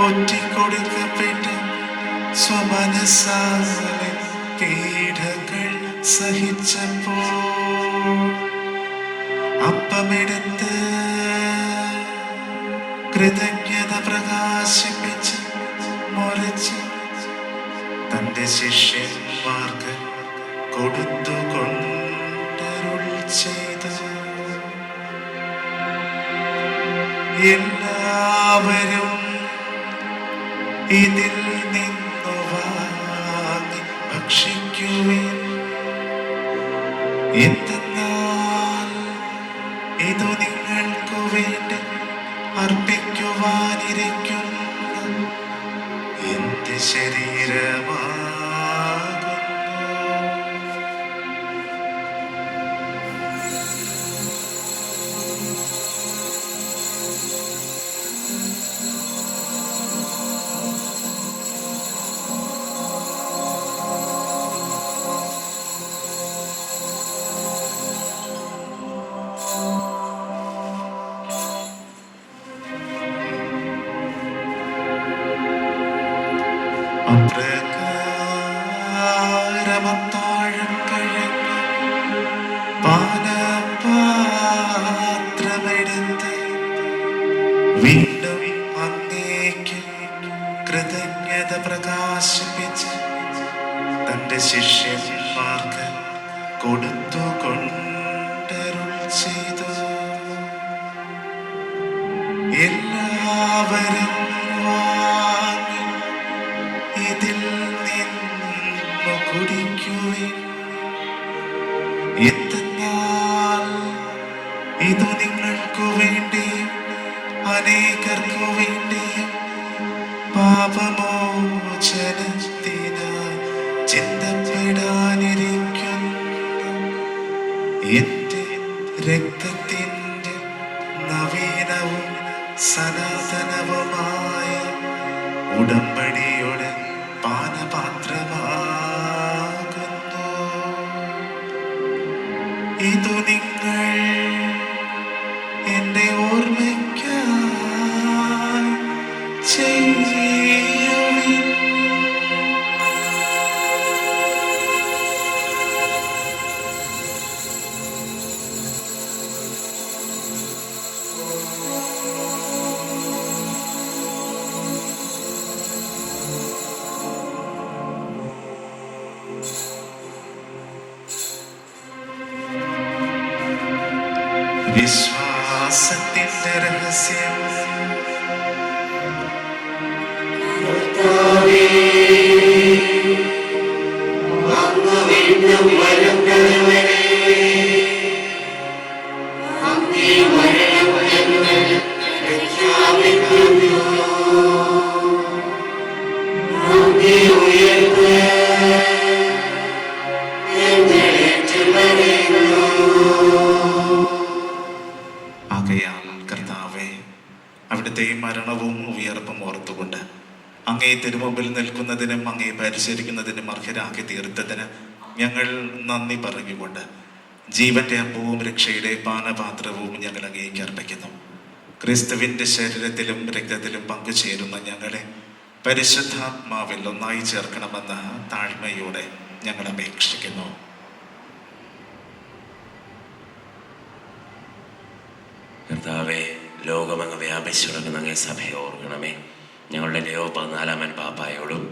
[SPEAKER 6] ഒറ്റിക്കൊടുക്കപ്പെട്ട് സ്വമനസാലെ പീഡകൾ സഹിച്ചപ്പോൾ അപ്പമെടുത്ത് കൃതജ്ഞത പ്രകാശിപ്പിച്ച് മുറിച്ച് തന്റെ ശിഷ്യന്മാർക്ക് കൊടുത്തുകൊണ്ടരുൾ ചെയ്തു. എല്ലാവരും ഇതിൽ നിന്നു വാങ്ങി ഭക്ഷിക്കുവിൻ. എന്തെന്നാൽ ഇതു നിങ്ങൾക്കു വേണ്ടി അർപ്പിക്കുവാനിരിക്കുന്ന എന്റെ ശരീരമാകുന്നു. അപ്രകാരമത്താഴം കഴിഞ്ഞ് പാനപാത്രമെടുത്ത് വീണ്ടും അങ്ങേക്ക് കൃതജ്ഞത പ്രകാശിപ്പിച്ച് തന്റെ ശിഷ്യന്മാർക്ക് കൊടുത്തുകൊണ്ടരുൾ ചെയ്തു. എല്ലാവരും വാങ്ങി ഇതിൽ നിന്നു കുടിക്കുവിൻ. എന്തെന്നാൽ ഇതു നിങ്ങൾക്കു വേണ്ടിയും അനേകർക്കു വേണ്ടിയും പാപമോചനത്തിനായി ചിന്തപ്പെടാനിരിക്കുന്നു എന്റെ രക്തത്തിന്റെ നവീനവും സനാതനവുമായ ഉടമ്പടിയുടെ പാനപാത്രമാകുന്നു. ഇതു നിങ്ങൾ എന്റെ ഓർമ്മയ്ക്കായി ചെയ്യുവിൻ. വിശ്വാസത്തിന്റെ രഹസ്യം. ആകയാൽ കർത്താവേ, അവിടുത്തെ മരണവും ഉയർപ്പും ഓർത്തുകൊണ്ട് അങ്ങേ തിരുമുമ്പിൽ നിൽക്കുന്നതിനും അങ്ങേ പരിചരിക്കുന്നതിനും അർഹരാക്കി തീർത്തതിന് ഞങ്ങൾ നന്ദി പറഞ്ഞുകൊണ്ട് ജീവന്റെ അപ്പവും രക്ഷയുടെ പാനപാത്രവും ഞങ്ങൾ അങ്ങേക്ക് അർപ്പിക്കുന്നു. ക്രിസ്തുവിന്റെ ശരീരത്തിലും രക്തത്തിലും പങ്കുചേരുന്ന ഞങ്ങളെ പരിശുദ്ധാത്മാവിൽ ഒന്നായി ചേർക്കണമെന്ന് താഴ്മയോടെ ഞങ്ങൾ അപേക്ഷിക്കുന്നു.
[SPEAKER 5] കർത്താവെ, ലോകമങ്ങ് വ്യാപിച്ചു കിടക്കുന്ന അങ്ങേ സഭയെ ഓർക്കണമേ. ഞങ്ങളുടെ ലിയോ 14 പാപ്പായോടും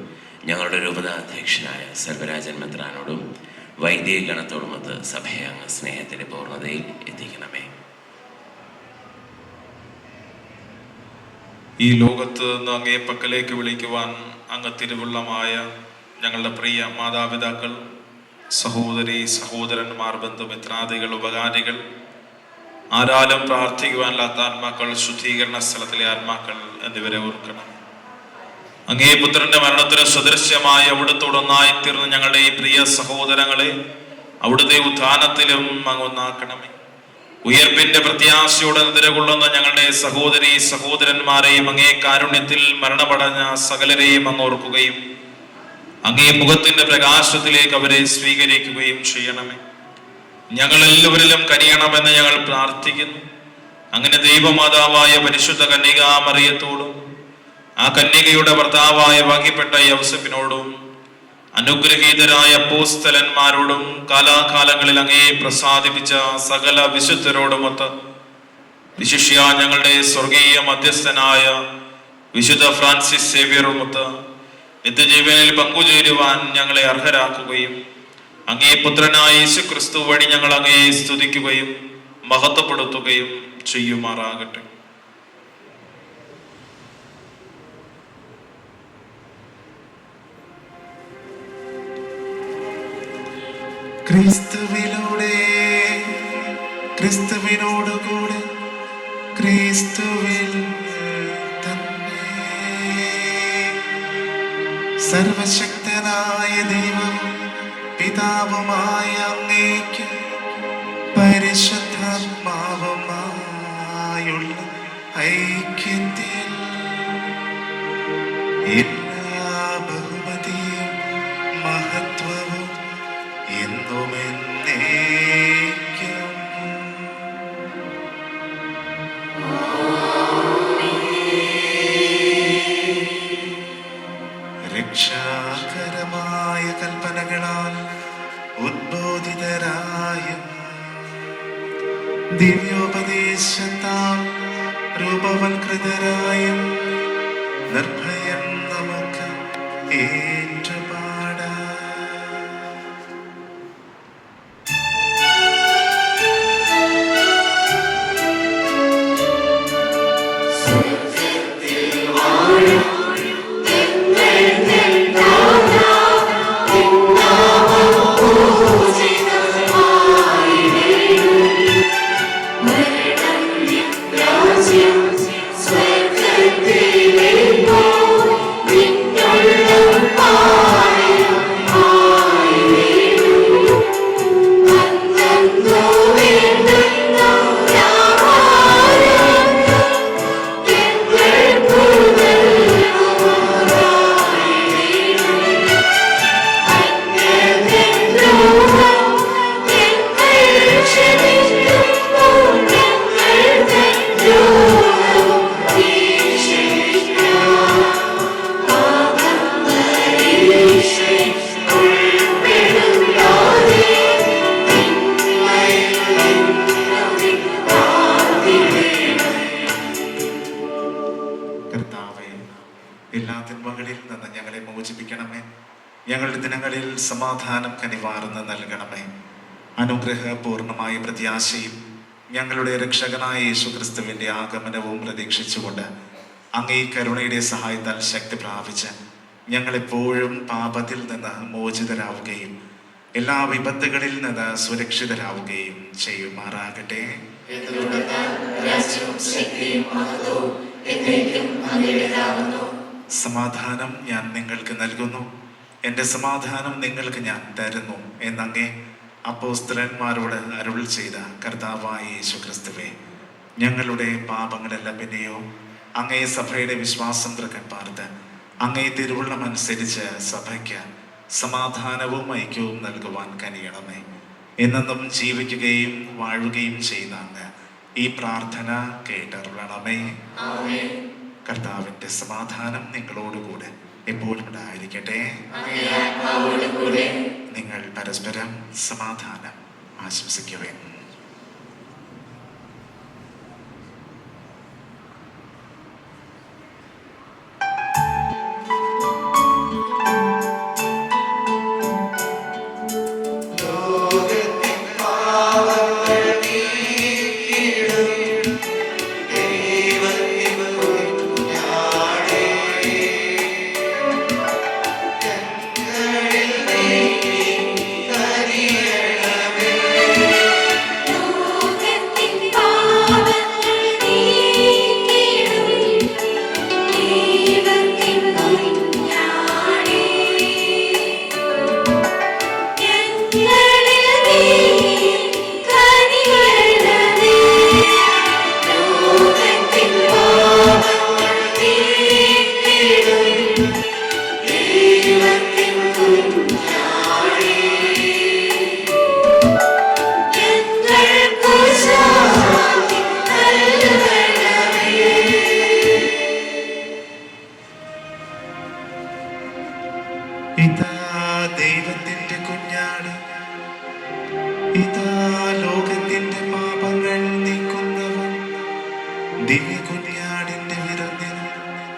[SPEAKER 5] ഞങ്ങളുടെ രൂപത അധ്യക്ഷനായ സർവരാജൻ മെത്രാനോടും വൈദിക ഗണത്തോടുമൊത്ത് സഭയെ അങ്ങ് സ്നേഹത്തിൻ്റെ പൂർണ്ണതയിൽ എത്തിക്കണമേ.
[SPEAKER 6] ഈ ലോകത്ത് നിന്ന് അങ്ങേ പക്കലേക്ക് വിളിക്കുവാൻ അങ്ങ് തിരുവുള്ളമായ ഞങ്ങളുടെ പ്രിയ മാതാപിതാക്കൾ, സഹോദരി സഹോദരന്മാർ, ബന്ധുമിത്രാദികൾ, ഉപകാരികൾ, ആരാലും പ്രാർത്ഥിക്കുവാനില്ലാത്ത ആത്മാക്കൾ, ശുദ്ധീകരണ സ്ഥലത്തിലെ ആത്മാക്കൾ എന്നിവരെ ഓർക്കണം. അങ്ങേ പുത്രന്റെ മരണത്തിന് സദൃശ്യമായ അവിടുത്തോടൊന്നായി തീർന്ന ഞങ്ങളുടെ ഈ പ്രിയ സഹോദരങ്ങളെ അവിടുത്തെ ഉത്ഥാനത്തിലും അങ്ങൊന്നാക്കണമേ. ഉയർപ്പിന്റെ പ്രത്യാശയോടെ നിലകൊള്ളുന്ന ഞങ്ങളുടെ സഹോദരി സഹോദരന്മാരെയും അങ്ങേ കാരുണ്യത്തിൽ മരണമടഞ്ഞ സകലരെയും അങ്ങ് ഓർക്കുകയും അങ്ങേ മുഖത്തിന്റെ പ്രകാശത്തിലേക്ക് അവരെ സ്വീകരിക്കുകയും ചെയ്യണമേ. ഞങ്ങൾ എല്ലാവരിലും കനിയണമെന്ന് ഞങ്ങൾ പ്രാർത്ഥിക്കുന്നു. അങ്ങനെ ദൈവമാതാവായ പരിശുദ്ധ കന്യകാ മറിയത്തോടും ആ കന്യകയുടെ ഭർത്താവായ വാഗ്യപ്പെട്ട യൗസേപ്പിനോടും അനുഗ്രഹീതരായ അപ്പോസ്തലന്മാരോടും കാലാകാലങ്ങളിൽ അങ്ങേ പ്രസാദിപ്പിച്ച സകല വിശുദ്ധരോടുമൊത്ത് വിശിഷ്യ ഞങ്ങളുടെ സ്വർഗീയ മധ്യസ്ഥനായ വിശുദ്ധ ഫ്രാൻസിസ് സേവ്യറുമൊത്ത് നിത്യജീവനിൽ പങ്കുചേരുവാൻ ഞങ്ങളെ അർഹരാക്കുകയും അങ്ങേ പുത്രനായ യേശുക്രിസ്തു വഴി ഞങ്ങൾ അങ്ങയെ സ്തുതിക്കുകയും മഹത്വപ്പെടുത്തുകയും ചെയ്യുമാറാകട്ടെ.
[SPEAKER 9] ക്രിസ്തുവിലൂടെ, ക്രിസ്തുവിനോടുകൂടെ, ക്രിസ്തുവിൽ തന്നെ സർവശക്തനായ ദൈവം പിതാവുമായ അങ്ങേക്ക് പരിശുദ്ധാത്മാവുമായുള്ള ഐക്യത്തിൽ എല്ലാ ബഹുമതിയും മഹത്വവും എന്നുമെന്നേക്കും രക്ഷാകരമായ കൽപ്പനകളാൽ ഉദ്ബോധിതരായും ദിവ്യോപദേശത്താൽ രൂപവൽകൃതരായും നിർഭയം നമുക്ക് ഏറ്റുപാടാം. എല്ലാ തിന്മകളിൽ നിന്ന് ഞങ്ങളെ മോചിപ്പിക്കണമേ. ഞങ്ങളുടെ ദിനങ്ങളിൽ സമാധാനം കനിവാർന്ന് നൽകണമേ. അനുഗ്രഹപൂർണമായ പ്രത്യാശയും ഞങ്ങളുടെ രക്ഷകനായ യേശുക്രിസ്തുവിന്റെ ആഗമനവും പ്രതീക്ഷിച്ചുകൊണ്ട് അങ്ങേ കരുണയുടെ സഹായത്താൽ ശക്തി പ്രാപിച്ച് ഞങ്ങളെപ്പോഴും പാപത്തിൽ നിന്ന് മോചിതരാവുകയും എല്ലാ വിപത്തുകളിൽ നിന്ന് സുരക്ഷിതരാവുകയും ചെയ്യുമാറാകട്ടെ. സമാധാനം ഞാൻ നിങ്ങൾക്ക് നൽകുന്നു, എൻ്റെ സമാധാനം നിങ്ങൾക്ക് ഞാൻ തരുന്നു എന്നങ്ങേ അപ്പോസ്തലന്മാരോട് അരുൾ ചെയ്ത കർത്താവായ യേശുക്രിസ്തുവേ, ഞങ്ങളുടെ പാപങ്ങളെല്ലാം പിന്നെയോ അങ്ങേ സഭയുടെ വിശ്വാസം തൃക്കൻ പാർത്ത് അങ്ങേ തിരുവുള്ളമനുസരിച്ച് സഭയ്ക്ക് സമാധാനവും ഐക്യവും നൽകുവാൻ കനിയണമേ. എന്നെന്നും ജീവിക്കുകയും വാഴുകയും ചെയ്യുന്ന അങ്ങ് ഈ പ്രാർത്ഥന കേട്ടരുളണമേ. കർത്താവിന്റെ സമാധാനം നിങ്ങളോടുകൂടെ എപ്പോഴും ഉണ്ടായിരിക്കട്ടെ. നിങ്ങൾ പരസ്പരം സമാധാനം ആശംസിക്കുവേ. ഇതാ ദൈവത്തിന്റെ കുഞ്ഞാട്, ഇതാ ലോകത്തിന്റെ പാപങ്ങൾ നീക്കുന്നവൻ. ദിവ്യ കുഞ്ഞാടിന്റെ വിരുന്നിന്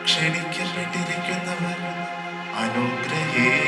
[SPEAKER 9] ക്ഷണിക്കപ്പെട്ടിരിക്കുന്നവൻ അനുഗ്രഹീത.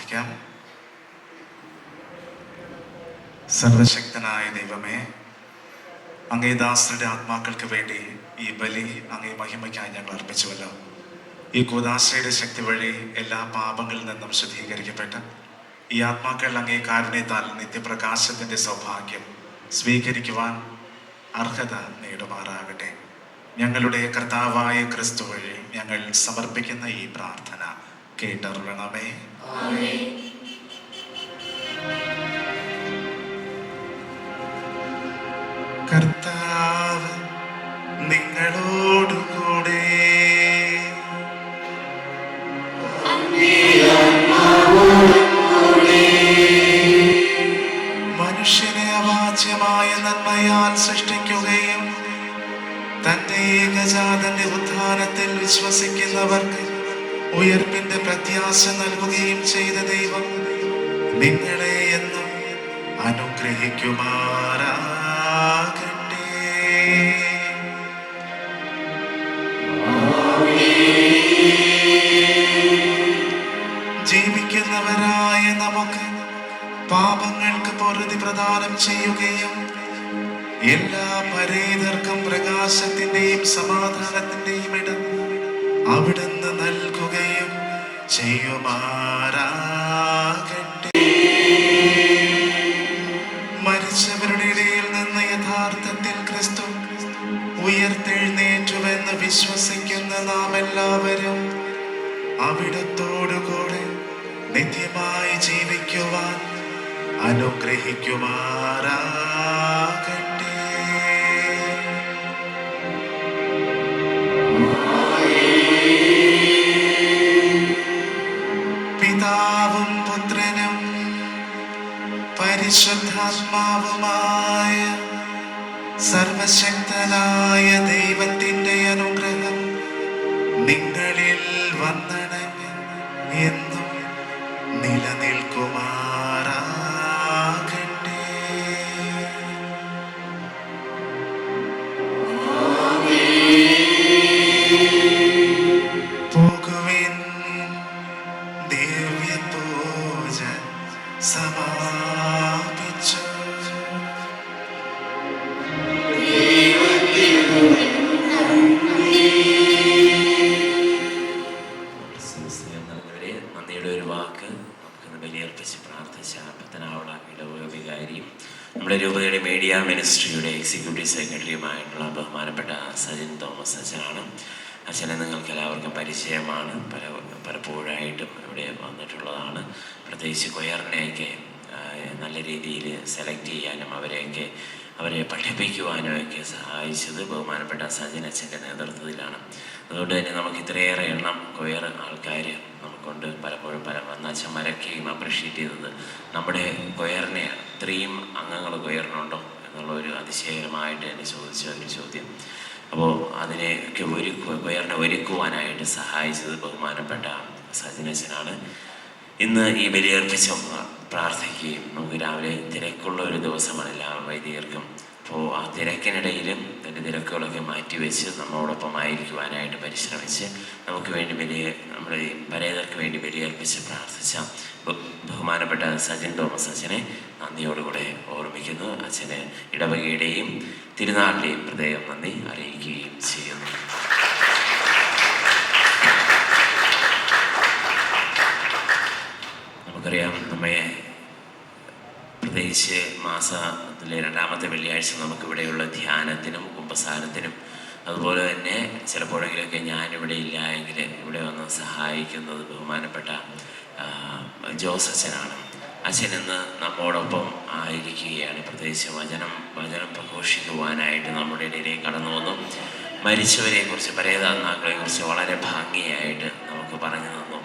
[SPEAKER 9] പ്രാർത്ഥിക്കാം. സർവശക്തനായ ദൈവമേ, അങ്ങേ ദാസരുടെ ആത്മാക്കൾക്ക് വേണ്ടി ഈ ബലി അങ്ങേ മഹിമയ്ക്കായി ഞങ്ങൾ അർപ്പിച്ചുവല്ലോ. ഈ കൂദാശയുടെ ശക്തി വഴി എല്ലാ പാപങ്ങളിൽ നിന്നും ശുദ്ധീകരിക്കപ്പെട്ട് ഈ ആത്മാക്കൾ അങ്ങേ കാരുണ്യത്താൽ നിത്യപ്രകാശത്തിന്റെ സൗഭാഗ്യം സ്വീകരിക്കുവാൻ അർഹത നേടുമാറാകട്ടെ. ഞങ്ങളുടെ കർത്താവായ ക്രിസ്തു വഴി ഞങ്ങൾ സമർപ്പിക്കുന്ന ഈ പ്രാർത്ഥന കേട്ടറിയണമേ. കർത്താവ് നിങ്ങളോടുകൂടെ. മനുഷ്യനെ അവാച്യമായ നന്മയാൽ സൃഷ്ടിക്കുകയും തന്റെ ഏകജാതന്റെ ഉത്ഥാനത്തിൽ വിശ്വസിക്കുന്നവർക്ക് ഉയർപ്പിന്റെ പ്രത്യാശ നൽകുകയും ചെയ്ത ദൈവം നിങ്ങളെ എന്നും അനുഗ്രഹിക്കുമാറാകട്ടെ. ജീവിക്കുന്നവരായ നമുക്ക് പാപങ്ങൾക്ക് പൊറുതി പ്രദാനം ചെയ്യുകയും എല്ലാ പരേതർക്കും പ്രകാശത്തിന്റെയും സമാധാനത്തിന്റെയും ഇടം അവിടുന്ന് നൽകുകയും ചെയ്യുമാറാകട്ടെ. മരിച്ചവരുടെ ഇടയിൽ നിന്ന് യഥാർത്ഥത്തിൽ ക്രിസ്തു ഉയർത്തെഴുന്നേറ്റുവെന്ന് വിശ്വസിക്കുന്ന നാം എല്ലാവരും അവിടുത്തോടുകൂടെ നിത്യമായി ജീവിക്കുവാൻ അനുഗ്രഹിക്കുമാറാകട്ടെ. പിതാവും പുത്രനും പരിശുദ്ധാത്മാവുമായ സർവശക്തനായ ദൈവത്തിന്റെ അനുഗ്രഹം നിങ്ങളിൽ വന്നണങ്ങി എന്നും നിലനിൽക്കുമാറാകട്ടെ. പോകുവിൻ, ദിവ്യപൂജ സമാപിച്ചു.
[SPEAKER 5] നന്ദിയുടെ ഒരു വാക്ക് നമുക്കിന്ന് ബലിയർപ്പിച്ച് പ്രാർത്ഥിച്ച പത്തനാവുള്ള ഇടവക വികാരിയും നമ്മുടെ രൂപതയുടെ മീഡിയ മിനിസ്ട്രിയുടെ എക്സിക്യൂട്ടീവ് സെക്രട്ടറിയുമായിട്ടുള്ള ബഹുമാനപ്പെട്ട സജിൻ തോമസ് അച്ഛനാണ്. അച്ഛനെ നിങ്ങൾക്ക് എല്ലാവർക്കും പരിചയമാണ്, പലപ്പോഴായിട്ടും ഇവിടെ വന്നിട്ടുള്ളതാണ്. പ്രത്യേകിച്ച് കൊയറിനെയൊക്കെ നല്ല രീതിയിൽ സെലക്ട് ചെയ്യാനും അവരെ പഠിപ്പിക്കുവാനും ഒക്കെ സഹായിച്ചത് ബഹുമാനപ്പെട്ട സജിൻ അച്ഛൻ്റെ നേതൃത്വത്തിലാണ്. അതുകൊണ്ട് തന്നെ നമുക്ക് ഇത്രയേറെ എണ്ണം കൊയർ ആൾക്കാർ നമുക്കുണ്ട്. പലപ്പോഴും വന്ന അച്ഛൻ മരക്കുകയും അപ്രിഷ്യേറ്റ് ചെയ്തത് നമ്മുടെ കൊയറിനെയാണ്. ഇത്രയും അംഗങ്ങൾ കൊയറിനുണ്ടോ എന്നുള്ളൊരു അതിശയകരമായിട്ട് എന്നെ ചോദിച്ച ഒരു ചോദ്യം. അപ്പോൾ അതിനെയൊക്കെ കൊയറിനെ ഒരുക്കുവാനായിട്ട് സഹായിച്ചത് ബഹുമാനപ്പെട്ട സജിനച്ചനാണ്. ഇന്ന് ഈ ബലിയർപ്പിച്ച പ്രാർത്ഥിക്കുകയും നമുക്ക് രാവിലെ തിരക്കുള്ള ഒരു ദിവസമാണ് എല്ലാ വൈദികർക്കും. അപ്പോൾ ആ തിരക്കിനിടയിലും തൻ്റെ തിരക്കുകളൊക്കെ മാറ്റിവെച്ച് നമ്മളോടൊപ്പം ആയിരിക്കുവാനായിട്ട് പരിശ്രമിച്ച് നമുക്ക് വേണ്ടി നമ്മുടെ പരേതർക്ക് വേണ്ടി ബലിയർപ്പിച്ച് പ്രാർത്ഥിച്ച ബഹുമാനപ്പെട്ട സജിൻ തോമസ് അച്ഛനെ നന്ദിയോടുകൂടെ ഓർമ്മിക്കുന്നു. അച്ഛന് ഇടവകയുടെയും തിരുനാളിൻ്റെയും പ്രത്യേകം നന്ദി അറിയിക്കുകയും ചെയ്യുന്നു. നമുക്കറിയാം, നമ്മെ പ്രത്യേകിച്ച് മാസത്തിലെ 2ാമത്തെ വെള്ളിയാഴ്ച നമുക്കിവിടെയുള്ള ധ്യാനത്തിനും കുമ്പസാരത്തിനും അതുപോലെ തന്നെ ചിലപ്പോഴെങ്കിലൊക്കെ ഞാനിവിടെ ഇല്ല എങ്കിൽ ഇവിടെ വന്ന് സഹായിക്കുന്നത് ബഹുമാനപ്പെട്ട ജോസ് അച്ഛനാണ്. അച്ഛൻ ഇന്ന് നമ്മോടൊപ്പം ആയിരിക്കുകയാണ്. പ്രത്യേകിച്ച് വചനം പ്രഘോഷിക്കുവാനായിട്ട് നമ്മുടെ ഇടയിലേക്ക് കടന്നു വന്നു. മരിച്ചവരെക്കുറിച്ച്, പരേതാത്മാക്കളെക്കുറിച്ച് വളരെ ഭംഗിയായിട്ട് നമുക്ക് പറഞ്ഞു തന്നു.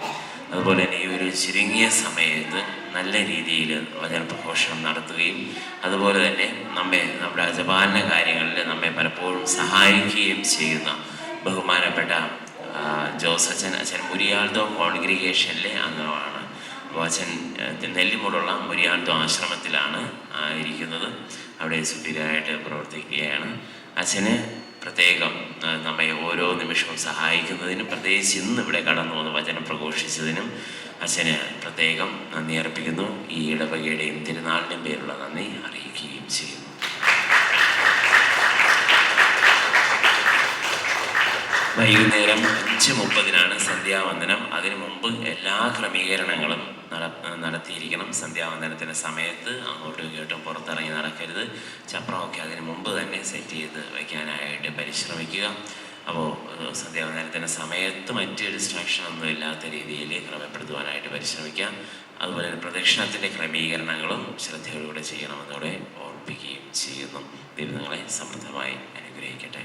[SPEAKER 5] അതുപോലെ തന്നെ ഈ ഒരു ചുരുങ്ങിയ സമയത്ത് നല്ല രീതിയിൽ വചനപ്രഘോഷണം നടത്തുകയും അതുപോലെ തന്നെ നമ്മുടെ അജപാലന കാര്യങ്ങളിൽ നമ്മെ പലപ്പോഴും സഹായിക്കുകയും ചെയ്യുന്ന ബഹുമാനപ്പെട്ട ജോസ് അച്ഛൻ മുരിയാൾത്തോ കോൺഗ്രിഗേഷനിലെ അംഗമാണ്. അപ്പോൾ അച്ഛൻ നെല്ലിമൂടുള്ള മുരിയാൾത്തോ ആശ്രമത്തിലാണ് ഇരിക്കുന്നത്. അവിടെ സുപ്പീരിയറായിട്ട് പ്രവർത്തിക്കുകയാണ്. അച്ഛന് പ്രത്യേകം നമ്മെ ഓരോ നിമിഷവും സഹായിക്കുന്നതിനും പ്രത്യേകിച്ച് ഇന്ന് ഇവിടെ കടന്നു വന്ന് വചനം പ്രഘോഷിച്ചതിനും അച്ഛന് പ്രത്യേകം നന്ദി അർപ്പിക്കുന്നു. ഈ ഇടവകയുടെയും തിരുനാളിൻ്റെയും പേരുള്ള നന്ദി അറിയിക്കുകയും ചെയ്യുന്നു. വൈകുന്നേരം 5:30 സന്ധ്യാവന്ദനം. അതിനു മുമ്പ് എല്ലാ ക്രമീകരണങ്ങളും നടത്തിയിരിക്കണം. സന്ധ്യാവന്ദനത്തിൻ്റെ സമയത്ത് അങ്ങോട്ടും ഇങ്ങോട്ടും പുറത്തിറങ്ങി നടക്കരുത്. ചപ്രമൊക്കെ അതിന് മുമ്പ് തന്നെ സെറ്റ് ചെയ്ത് വയ്ക്കാനായിട്ട് പരിശ്രമിക്കുക. അപ്പോൾ സന്ധ്യാവന്ദനത്തിൻ്റെ സമയത്ത് മറ്റ് ഡിസ്ട്രാക്ഷനൊന്നും ഇല്ലാത്ത രീതിയിൽ ക്രമപ്പെടുത്തുവാനായിട്ട് പരിശ്രമിക്കുക. അതുപോലെ പ്രദക്ഷിണത്തിൻ്റെ ക്രമീകരണങ്ങളും ശ്രദ്ധയോടുകൂടെ ചെയ്യണമെന്നോടെ ഓർപ്പിക്കുകയും ചെയ്യുന്നു. ദൈവം നിങ്ങളെ സമൃദ്ധമായി അനുഗ്രഹിക്കട്ടെ.